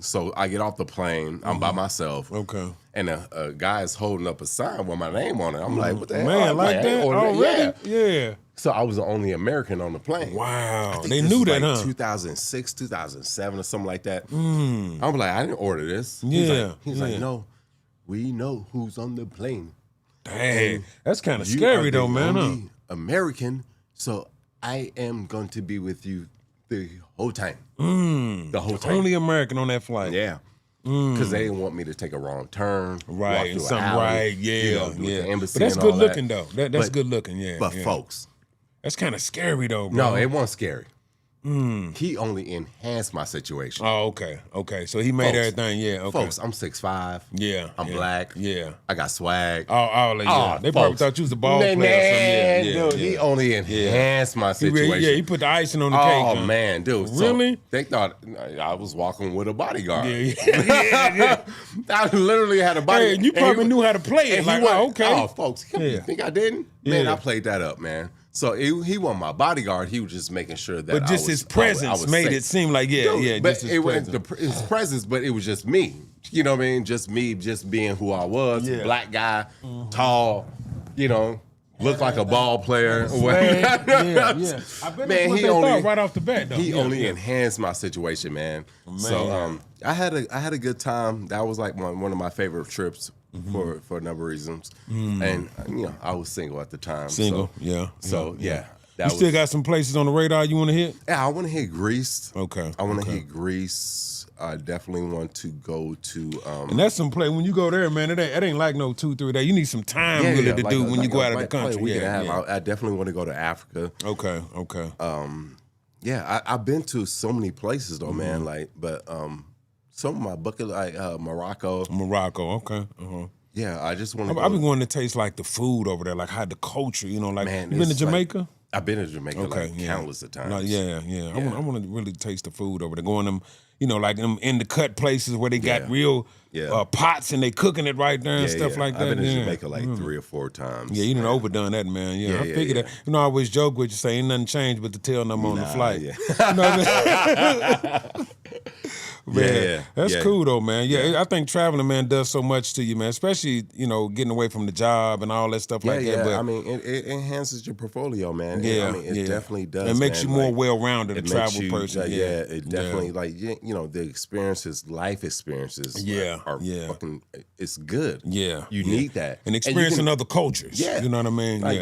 So I get off the plane, I'm by myself. Okay. And a guy is holding up a sign with my name on it. I'm like, what the hell? Man, I'm like I that? ain't ordered it. Already? Yeah. So I was the only American on the plane. Wow. I think They this knew was that, like huh? 2006, 2007 or something like that. I'm like, I didn't order this. Yeah, He's like, no, we know who's on the plane. Dang. That's kind of You scary are though, the man. Huh? only American, so I am going to be with you the whole time. The whole time. Only American on that flight. Yeah. Because they didn't want me to take a wrong turn. Right. Walk through Something an alley, right. Yeah. do the embassy But that's and good all looking that. though. That's But- good looking. Yeah. But yeah. folks, That's kind of scary though, bro. no, it wasn't scary. He only enhanced my situation. Oh, okay. So he made Folks, everything. Yeah. Okay. Folks, I'm 6'5". Yeah. I'm yeah, black. Yeah. I got swag. All that. Yeah. Oh, They probably folks. thought you was a ball Man, player. Or something. dude, he only enhanced my situation. He put the icing on the cake. Oh huh? man, dude! Really? So they thought I was walking with a bodyguard. Yeah. I literally had a body. Hey, and you probably knew how to play it. And Like, he went, okay. Oh, folks, you think I didn't? Man, Yeah. I played that up, man. So he wasn't my bodyguard. He was just making sure that. But just I was, his presence I was made safe. it seem like Dude, but just his it was presence. his presence, but it was just me. You know what I mean? Just me, just being who I was. Yeah. Black guy, tall. Looked like a ball player. Yeah. I bet Man, that's what they he only thought right off the bat, though. he Yeah, only yeah. enhanced my situation, man. So I had a good time. That was like one of my favorite trips for a number of reasons. And I was single at the time. Single, So, yeah. So yeah. You still got some places on the radar you want to hit? Yeah, I want to hit Greece. Okay. I want to hit Greece. I definitely want to go to. And that's some play. When you go there, man, it ain't like no 2-3 days. You need some time really to do when you go out of the country. I definitely want to go to Africa. Okay. Yeah, I've been to so many places though, man. But some of my bucket, like Morocco. Okay. Yeah, I just want to. I've been wanting to taste like the food over there, like how the culture, like Man, you been to it's like- Jamaica? I've been to Jamaica countless of times. No, yeah. I want to really taste the food over there. Going them, like them in the cut places where they got real pots and they cooking it right there and stuff like that. I've been to Jamaica like 3 or 4 times. Yeah, you done overdone that, man. Yeah, I figured that. I always joke with you, say ain't nothing changed but the tail number on the flight. Yeah. You know what I mean? Man, that's cool though, man. Yeah, I think traveling, man, does so much to you, man. Especially, getting away from the job and all that stuff like that. But I mean, it enhances your portfolio, man. Yeah, it definitely does. It makes you more well-rounded, a it travel makes you, person. it definitely the experiences, life experiences. are fucking. It's good. Yeah, you need that and experiencing other cultures. Yeah, you know what I mean. Like,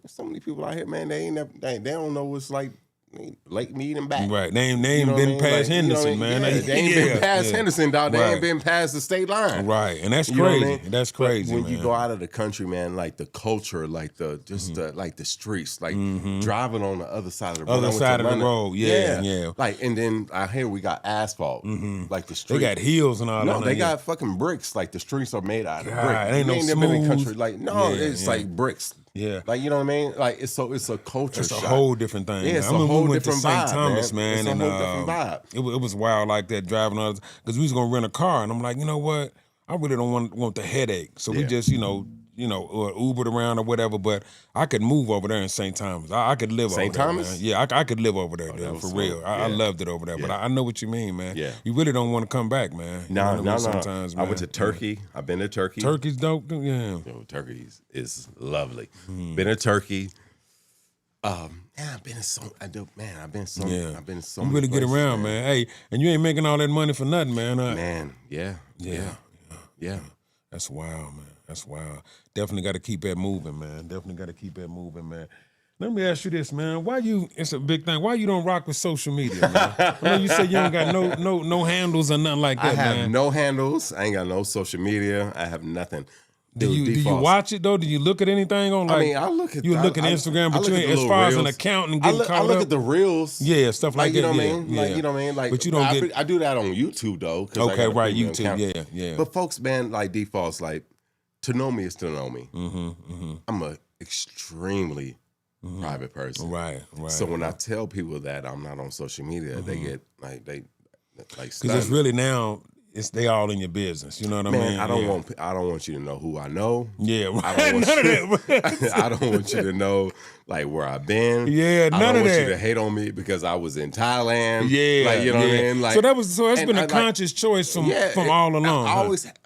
so many people out here, man, they don't know what's like. Lake Mead and back. Right. They ain't been past Henderson, man. Yeah, they ain't been past Henderson, dog. They ain't been past the state line. Right. And that's crazy. I mean? That's crazy. But when man. you go out of the country, man, like the culture, like the like the streets, like driving on the other side of the road. Other side of the road, yeah. Like, and then out here we got asphalt, like the street. They got hills and all that. No, they got fucking bricks. Like the streets are made out of bricks. Ain't no never been in country. Like it's like bricks. Yeah, like you know what I mean. Like it's a culture. It's a whole different thing. Yeah, it's I remember a whole we went to different St. vibe, Thomas, man. It's a whole different vibe. It was wild like that driving on because we was gonna rent a car, and I'm like, you know what? I really don't want the headache, so we just or Ubered around or whatever. But I could move over there in St. Thomas. I could live over there. St. Thomas? Man. Yeah, I could live over there, dude, for real. I loved it over there. But I know what you mean, man. Yeah, you really don't want to come back, man. No. Sometimes, man. I went to Turkey. I've been to Turkey. Turkey's dope. Yeah, Turkey is lovely. Been to Turkey. I've been in so. I've been so. You really get around, man. Hey, and you ain't making all that money for nothing, man. Yeah. That's wild, man. That's wild. Definitely got to keep that moving, man. Let me ask you this, man. It's a big thing. Why you don't rock with social media, man? I know you say you don't got no handles or nothing like that, man. I have no handles. I ain't got no social media. I have nothing. Do you watch it though? Do you look at anything on? Like, I mean, I look at. You look at Instagram, but you ain't as far as an account and getting caught up. I look at the reels. Yeah, stuff like that. You know what I mean? Like you know what I mean? Like, but you don't get. I do that on YouTube though. Okay, right, YouTube. Yeah. But folks, man, like D.FOS, like to know me is to know me. I'm a extremely private person. Right. So when I tell people that I'm not on social media, they get like because it's really now. They all in your business. You know what I mean? I don't want you to know who I know. Yeah, right. I don't want I don't want you to know like where I've been. Yeah, none of that. I don't want you to hate on me because I was in Thailand. Yeah, like you know what I mean. Like that's been a conscious choice from all along. I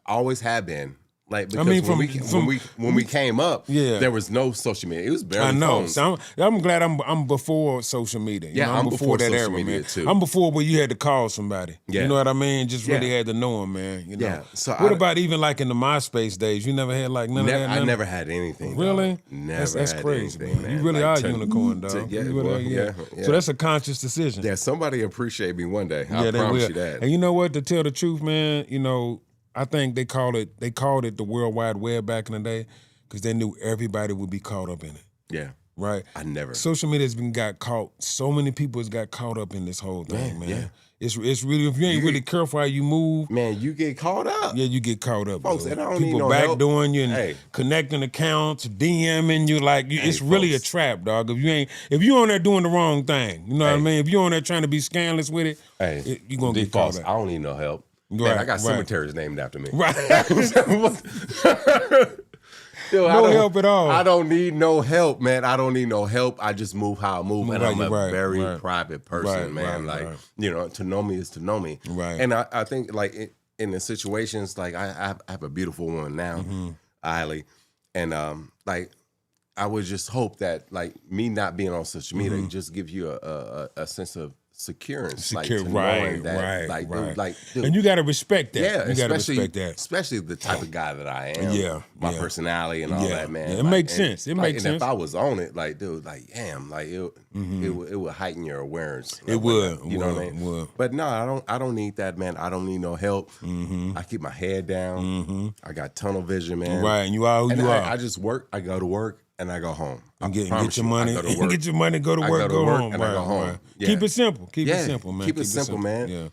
always have been. Like because when we came up, there was no social media. It was barely. I know. Phones. So I'm glad I'm before social media. Yeah, I'm before that social media too. I'm before where you had to call somebody. Yeah. You know what I mean? Just really had to know them, man. You know. Yeah. So what about even like in the MySpace days? You never had like none of that. I never had anything. Really? Dog. Never. That's had crazy, anything, man. You really are a unicorn, dog. Yeah. So that's a conscious decision. Yeah. Somebody appreciate me one day. I promise you that. And you know what? To tell the truth, man, I think they called it the World Wide Web back in the day because they knew everybody would be caught up in it. Yeah. Right? I never. Social media has got caught. So many people has got caught up in this whole thing, man. Yeah. It's really, if you ain't really careful how you move. Man, you get caught up. Yeah, you get caught up. Folks, and I don't people need no backdooring you and connecting accounts, DMing you. It's really a trap, dog. If you on there doing the wrong thing, you know what I mean? If you on there trying to be scandalous with it, you're going to get caught up. I don't need no help. Right, man, I got cemeteries named after me. Right. Dude, no help at all. I don't need no help, man. I don't need no help. I just move how I move. And I'm a very private person, man. To know me is to know me. Right. And I think like in the situations, like I have a beautiful one now, Eiley. And I would just hope that like me not being on social media just give you a sense of security, right. Dude, and you got to respect that. Yeah, you got to respect that, especially the type of guy that I am. Yeah, my personality and all that, man. It makes sense. It makes sense. If I was on it, it would heighten your awareness. It would. You know what I mean? But no, I don't need that, man. I don't need no help. I keep my head down. I got tunnel vision, man. Right, and you are who you are. I just work. I go to work. And I go home. And get your money. Go to work, go home. And I go home. Yeah. Keep it simple. Keep it simple, man. Keep it simple, man.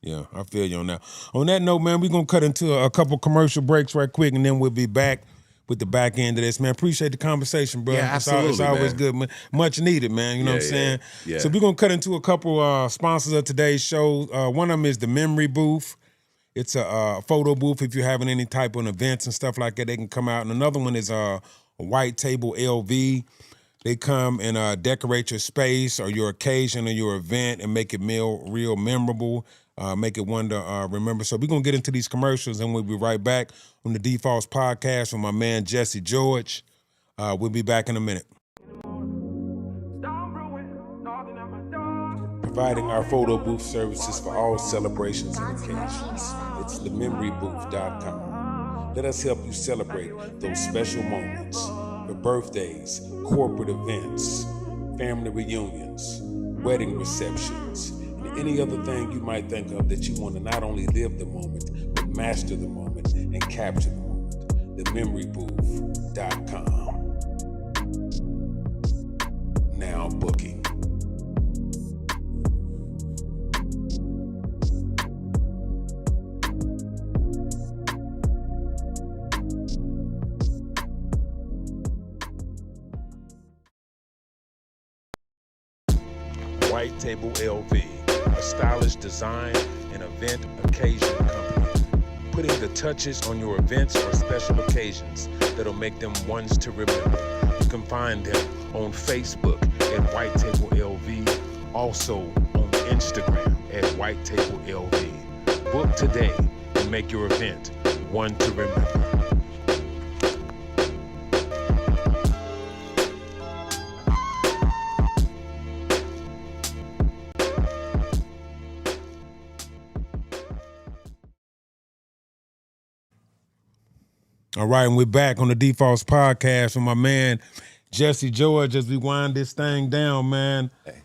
Yeah, I feel you on that. On that note, man, we're going to cut into a couple commercial breaks right quick, and then we'll be back with the back end of this, man. Appreciate the conversation, bro. Yeah, absolutely, it's always good, man. Much needed, man. You know what I'm saying? Yeah. So we're going to cut into a couple sponsors of today's show. One of them is the Memory Booth. It's a photo booth. If you're having any type of events and stuff like that, they can come out. And another one is a White Table LV. They come and decorate your space or your occasion or your event and make it real memorable, make it one to remember. So we're going to get into these commercials and we'll be right back on the D.FOS podcast with my man Jessie George. We'll be back in a minute. Providing our photo booth services for all celebrations and occasions. It's thememorybooth.com. Let us help you celebrate those special moments, your birthdays, corporate events, family reunions, wedding receptions, and any other thing you might think of that you want to not only live the moment, but master the moment and capture the moment. TheMemoryBooth.com. Now booking. White Table LV, a stylish design and event occasion company, putting the touches on your events or special occasions that'll make them ones to remember. You can find them on Facebook at White Table LV, also on Instagram at White Table LV. Book today and make your event one to remember. All right, and we're back on the D.FOS podcast with my man, Jessie George, as we wind this thing down, man. Hey.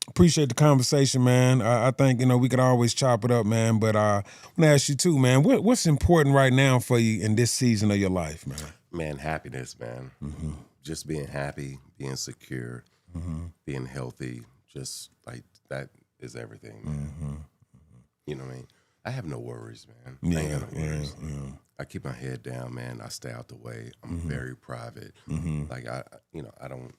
Appreciate the conversation, man. I think, we could always chop it up, man, but I want to ask you too, man, what's important right now for you in this season of your life, man? Man, happiness, man. Mm-hmm. Just being happy, being secure, being healthy, just like that is everything, man. Mm-hmm. You know what I mean? I have no worries, man. I ain't got no worries. Yeah. I keep my head down, man. I stay out the way. I'm very private. Like I don't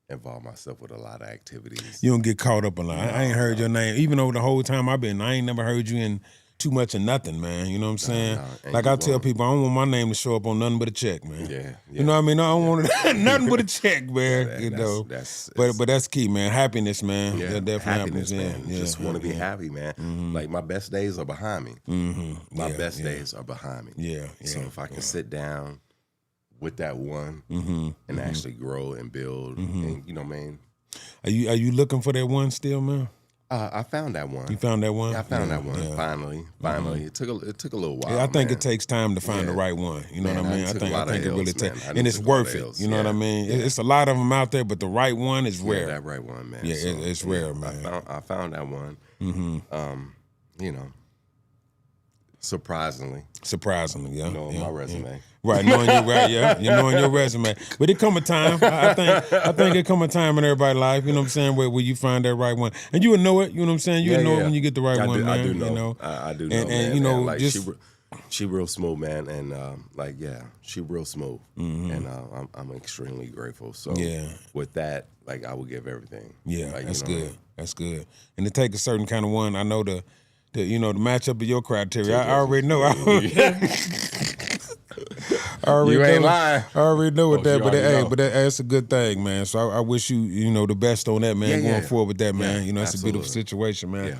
involve myself with a lot of activities. You don't get caught up a lot. I ain't heard your name, even though the whole time I ain't never heard you in too much of nothing, man. You know what I'm saying? Like I tell people, I don't want my name to show up on nothing but a check, man. Yeah. You know what I mean? I don't want nothing but a check, man. But that's key, man. Happiness, man. Yeah, that definitely happiness, man. Yeah, just want to be happy, man. Like my best days are behind me. My best days are behind me. Yeah. So if I can sit down with that one and actually grow and build, and you know what I mean? Are you looking for that one still, man? I found that one. You found that one? Yeah, I found that one. Yeah. Finally. It took a little while. Yeah, I think it takes time to find the right one. You know what I mean? I think it really takes, and it's worth it. You know what I mean? Yeah. It's a lot of them out there, but the right one is rare. Yeah, that right one, man. Yeah, so, it's rare, man. I found that one. Surprisingly, yeah. My resume. Yeah. Right, knowing your resume. But it come a time. I think it come a time in everybody's life, you know what I'm saying, where you find that right one. And you will know it, you know what I'm saying? You will know it when you get the right one, man. I do know. You know? I do know, and man. You know, like just she real smooth, man, and she real smooth. And I'm extremely grateful. So with that, like I will give everything. Yeah, like, that's you know good. I mean? That's good. And to take a certain kind of one, I know the matchup of your criteria. I already know. You ain't lying. I already know what that, but that's a good thing, man. So I wish you the best on that, man. Going forward with that, man. That's absolutely a beautiful situation, man. Yeah.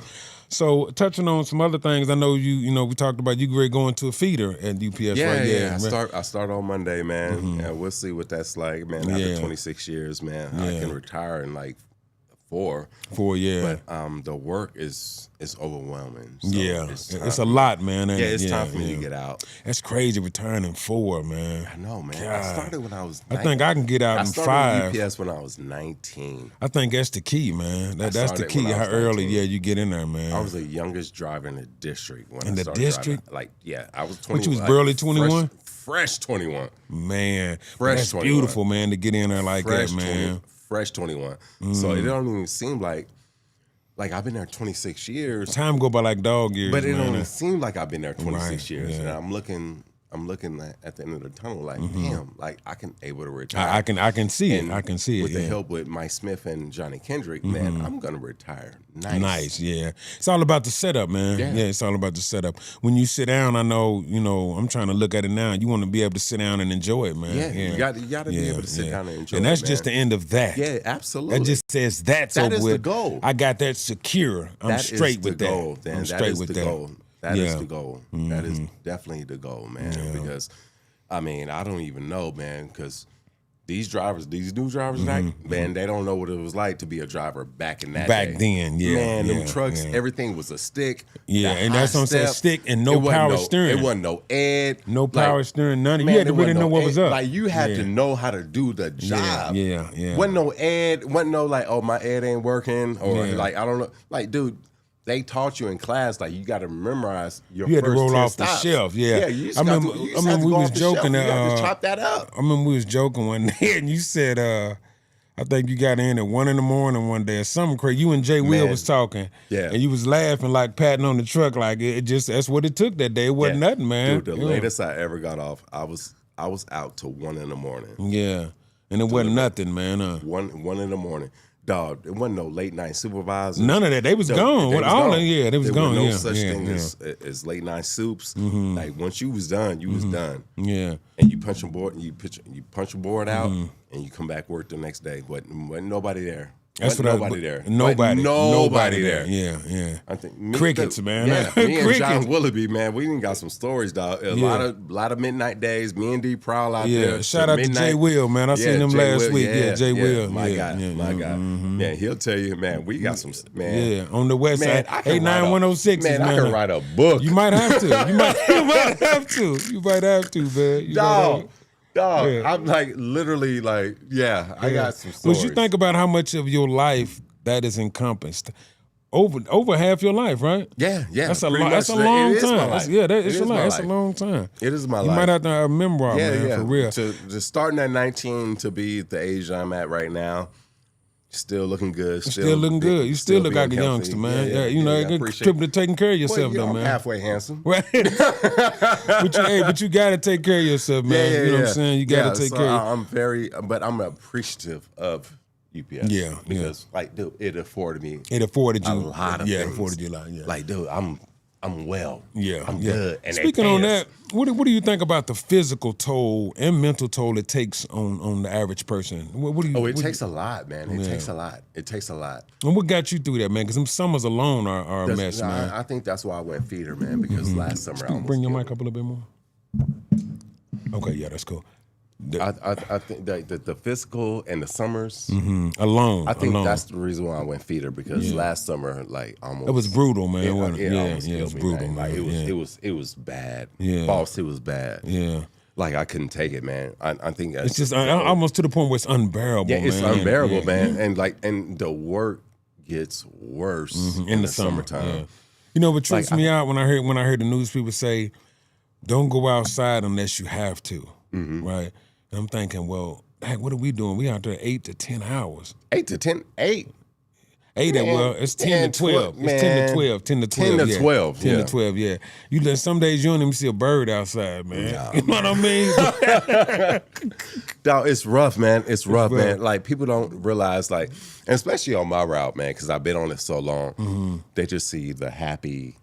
So touching on some other things, I know we talked about you going to a feeder at U.P.S. right? Yeah. I start on Monday, man. And we'll see what that's like, man. After 26 years, man, I can retire in like 4. But the work is overwhelming. So it's a lot, man. It's time for me to get out. That's crazy, retiring in 4, man. I know, man. God. I started when I was 19. I think I can get out in 5. I started U.P.S. when I was 19. I think that's the key, man. That's the key, how early you get in there, man. I was the youngest driver in the district when I started district? Driving. I was 21. But you was barely 21? Fresh 21. Man. Fresh 21. Beautiful, man, to get in there like that, man. Fresh 21. So it don't even seem like I've been there 26 years. Time go by like dog years, but it man. don't even seem like I've been there 26 years. And I'm looking at the end of the tunnel like, damn, like I can able to retire. I can see it. I can see it. With the help with Mike Smith and Johnny Kendrick, man, I'm gonna retire. Nice, yeah. It's all about the setup, man. Yeah, it's all about the setup. When you sit down, I know, I'm trying to look at it now. You want to be able to sit down and enjoy it, man. Yeah. You got to be able to sit down and enjoy it. And that's just the end of that. Yeah, absolutely. That just says that's that over is with. the goal. I got that secure. I'm straight with that. Goal, I'm straight with that. Goal. That is the goal. That is definitely the goal, man. Because I mean, I don't even know, man, because these new drivers, like, man, they don't know what it was like to be a driver back in that Back day. then, yeah. Man, them yeah, trucks, yeah. everything was a stick. Yeah, the and high that's what I'm saying, step. stick and no power steering. It wasn't no ed. No power steering, none of Man, you had to there really wasn't know no what ed. was up. Like, you had to know how to do the job. Yeah. Wasn't no ed, wasn't no like, oh, my ed ain't working, or like, I don't know. Like, dude, they taught you in class, like, you got to memorize your You had to first roll 10 off stops. the shelf, yeah. Yeah, you just I got remember, to, you I just had remember to we go was off the joking shelf. that, You had to chop that up. I remember we was joking one day, and you said, I think you got in at 1 a.m. one day or something crazy. You and Jay Will was talking, and you was laughing, like patting on the truck, like it just that's what it took that day. It wasn't nothing, man. Dude, the latest I ever got off, I was out till 1 a.m. Yeah, and it wasn't nothing, man. 1 a.m. Dog, it wasn't no late night supervisors. None of that. They was gone. They was gone. They was gone. There was yeah, no such yeah, thing yeah. as late night soups. Like, once you was done, you was done. Yeah. And you punch your board, you punch your board out, and you come back work the next day. But wasn't nobody there. That's wasn't what nobody there. Nobody there. Yeah. I think Crickets, man. Yeah, me and Crickets. John Willoughby, man, we even got some stories, dog. A lot of midnight days. Me and D prowl out there. Yeah, shout out to Jay Will, man. I seen him last week. Yeah, Jay Will. My guy. Man, he'll tell you, man, we got some, man. Yeah, on the west Man, side, 89106. Man, I can write a book. You might have to. You might have to. You might have to, man. Dog, Yeah. I'm like literally like, I got some stories. But you think about how much of your life that is encompassed. Over half your life, right? Yeah. That's a pretty long. much That's a long it is my time. life. It's a lot. That's a long time. It is my You life. might have to have a memoir, man, for real. To starting at 19 to be the age I'm at right now, still looking good. Still looking good. You still look like a being healthy. youngster, man. Yeah, you know, I good appreciate trip to taking care of yourself, I'm man. halfway handsome. Right. but you got to take care of yourself, man. You know what I'm saying? You got to take care of I'm appreciative of U.P.S. Yeah. Because, like, dude, it afforded me It afforded you a lot of things. it afforded you a lot, yeah. Like, dude, I'm well. Yeah, I'm good. And speaking on that, what do you think about the physical toll and mental toll it takes on the average person? What do you? It takes a lot, man. It takes a lot. It takes a lot. And what got you through that, man? Because them summers alone are a mess, man. I think that's why I went feeder, man. Because last summer I almost Bring your killed mic up a little bit more. Okay, yeah, that's cool. I think that the physical and the summers Alone, I think that's the reason why I went feeder, because last summer, like, almost it was brutal, man. Wasn't it? almost It was killed me, brutal, man. Like, man. it was bad. Yeah. Boss, it was bad. Yeah. Like, I couldn't take it, man. I think It's just almost to the point where it's unbearable. yeah, it's man. unbearable, Yeah. man. And the work gets worse In the summertime. Yeah. You know what trips me out when I heard the news people say, "Don't go outside unless you have to," right? And I'm thinking, well, heck, what are we doing? We out there 8 to 10 hours. 8 to 10, 8. 8 Man, well, it's 10 to 12. man. It's 10 to 12. 10 to 12. 10 to yeah. 12, 10 yeah. to 12, yeah. Some days you don't even see a bird outside, man. Nah, you know what I mean? Dog, it's rough, man. It's rough, man. Like, people don't realize, like, and especially on my route, man, because I've been on it so long, they just see the happy,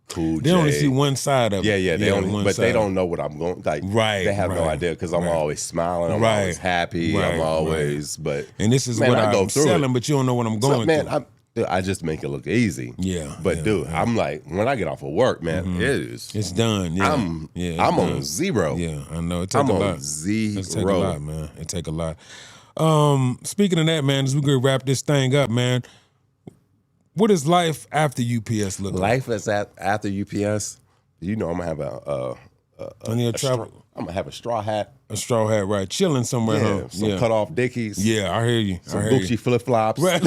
cool They only Jay. see one side of it. Yeah, they only, one but side. they don't know what I'm going. Like, Right, they have no right, idea, because I'm right. always smiling, I'm Right, always happy, right, I'm always. But And this is man, what I go I'm through selling, it. but you don't know what I'm So, going man, through. I just make it look easy. Yeah, But yeah, dude, I'm like, when I get off of work, man, it is. It's done. Yeah. I'm it's on done. zero. Yeah, I know. It take I'm a on lot. zero. It take a lot, man. It take a lot. Speaking of that, man, as we go wrap this thing up, man, what does life after UPS look like? Life is after UPS. You know, I'm gonna have travel. I'm gonna have a straw hat. A straw hat, right? Chilling somewhere, huh? Some cut off Dickies. Yeah, I hear you. Some I hear Gucci you. flip flops. Right.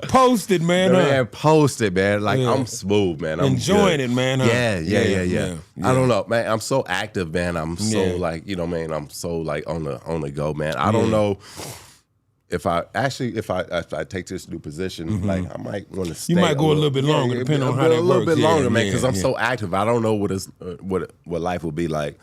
Posted, man. Man, posted, man. Like, Yeah. I'm smooth, man. I'm Enjoying good. it, man. Huh? Yeah. I don't know, man. I'm so active, man. I'm so Yeah. like, you know, man. I'm so like on the go, man. I don't know if I take this new position, like, I might want to stay. You might go a little bit longer, depending on how that a little works. bit longer, Yeah, man, because I'm yeah. so active. I don't know what life will be like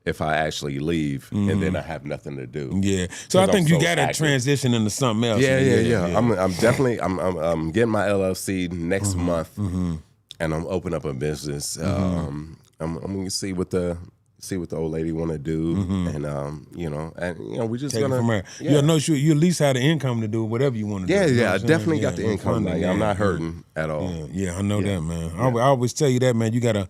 if I actually leave and then I have nothing to do. Yeah. So I 'Cause think I'm you so got to active. transition into something else. Yeah. I'm definitely I'm getting my LLC next month, and I'm opening up a business. I'm gonna see what the old lady want to do, and we just Take it gonna from her. You know, you at least have the income to do whatever you want to do. Yeah, You know what I I'm saying? definitely got the no income. funding, Like, I'm not hurting at all. Yeah, I know that, man. I always tell you that, man. You gotta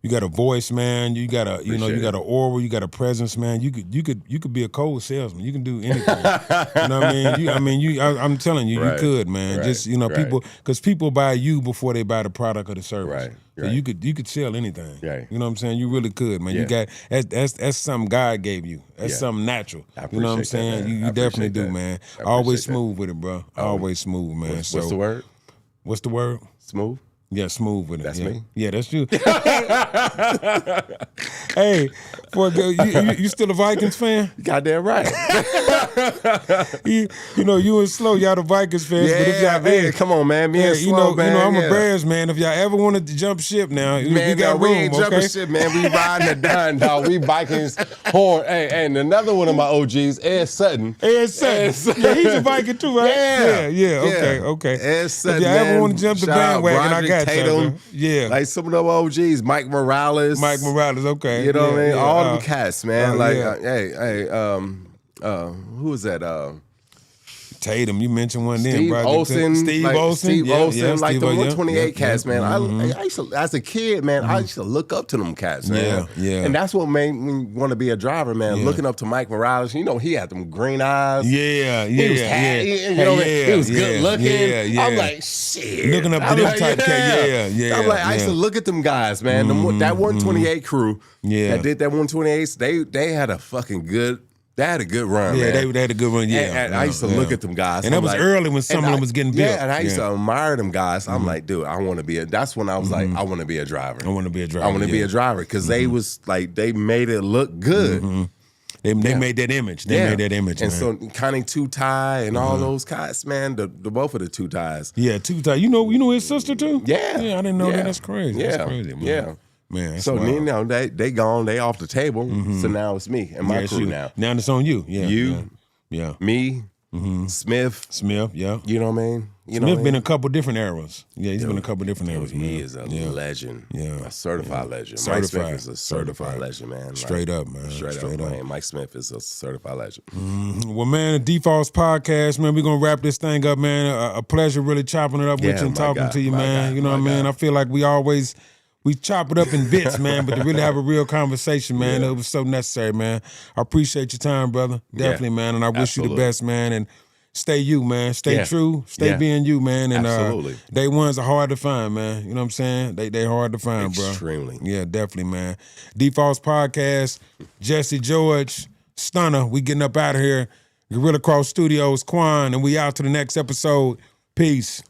You got a voice, man. You got a, you know, you got an aura. You got a presence, man. You could be a cold salesman. You can do anything. You know what I mean? I'm telling you, you could, man. Right. Just, you know, because people buy you before they buy the product or the service. Right. So you could sell anything. Right. You know what I'm saying? You really could, man. You got that's something God gave you. That's something natural. You know what I'm saying? You definitely do, man. Always smooth with it, bro. Always smooth, man. What's the word? What's the word? Smooth. Yeah, smooth with it. That's me? Yeah, that's you. Hey, you still a Vikings fan? Goddamn right. You know, you and Slow, y'all the Vikings fans. Yeah, but if y'all, man, come on, man. Me and Slow, man. You know, I'm a Bears man. If y'all ever wanted to jump ship now, we got room, we ain't jumping ship, man. We riding the dime, dog. We Vikings horn. Hey, and another one of my OGs, Ed Sutton. Ed Sutton. Yeah, he's a Viking too, right? Yeah. Okay. Ed Sutton, if y'all ever want to jump the bandwagon, I got Tatum. Yeah. Like some of them OGs, Mike Morales, okay. You know what I mean? All them cats, man. Who was that? Tatum, you mentioned one then, Steve bro. Olsen. Steve Olsen. Like the 128 cats, man. Mm-hmm. I used to, as a kid, man, I used to look up to them cats, man. Yeah. And that's what made me want to be a driver, man. Looking up to Mike Morales. You know, he had them green eyes. He was good looking. Yeah. I'm like, shit. Looking up to them type cat. Yeah. I'm like, I used to look at them guys, man. That 128 crew that did that 128, they had a fucking good. They had a good run, man. They had a good run, And I used to look at them guys. And that was early when some of them was getting built. Yeah, and I used to admire them guys. I'm like, dude, I want to be that's when I was like, I want to be a driver. I want to be a driver. I want to be a driver because they was like, they made it look good. They made that image. They made that image, and man. so Conning Two Tie and all those guys, man, the both of the Two Ties. Yeah, Two Tie. You know his sister too? Yeah. Yeah, I didn't know that. That's crazy. Yeah. That's crazy, man. Yeah. Man, so wild. you know they gone, they off the table. So now it's me and my crew now. Now it's on you. Yeah. Me, Smith, yeah. You know what I mean? Smith been in a couple different eras. Yeah, he's been in a couple different eras, man. He is a legend. Yeah. A certified legend. Mike Smith is a certified legend, man. Straight up, man. Straight up, man. Mike Smith is a certified legend. Well, man, the D.FOS podcast, man, we're going to wrap this thing up, man. A pleasure really chopping it up with you and talking to you, man. You know what I mean? I feel like we chop it up in bits, man, but to really have a real conversation, man, it was so necessary, man. I appreciate your time, brother. Definitely, man, and I wish you the best, man, and stay you, man. Stay true. Stay being you, man. And day ones are hard to find, man. You know what I'm saying? They hard to find, bro. Extremely. Yeah, definitely, man. D.FOS podcast, Jessie George, Stunner. We getting up out of here. Gorilla Cross Studios, Quan, and we out to the next episode. Peace.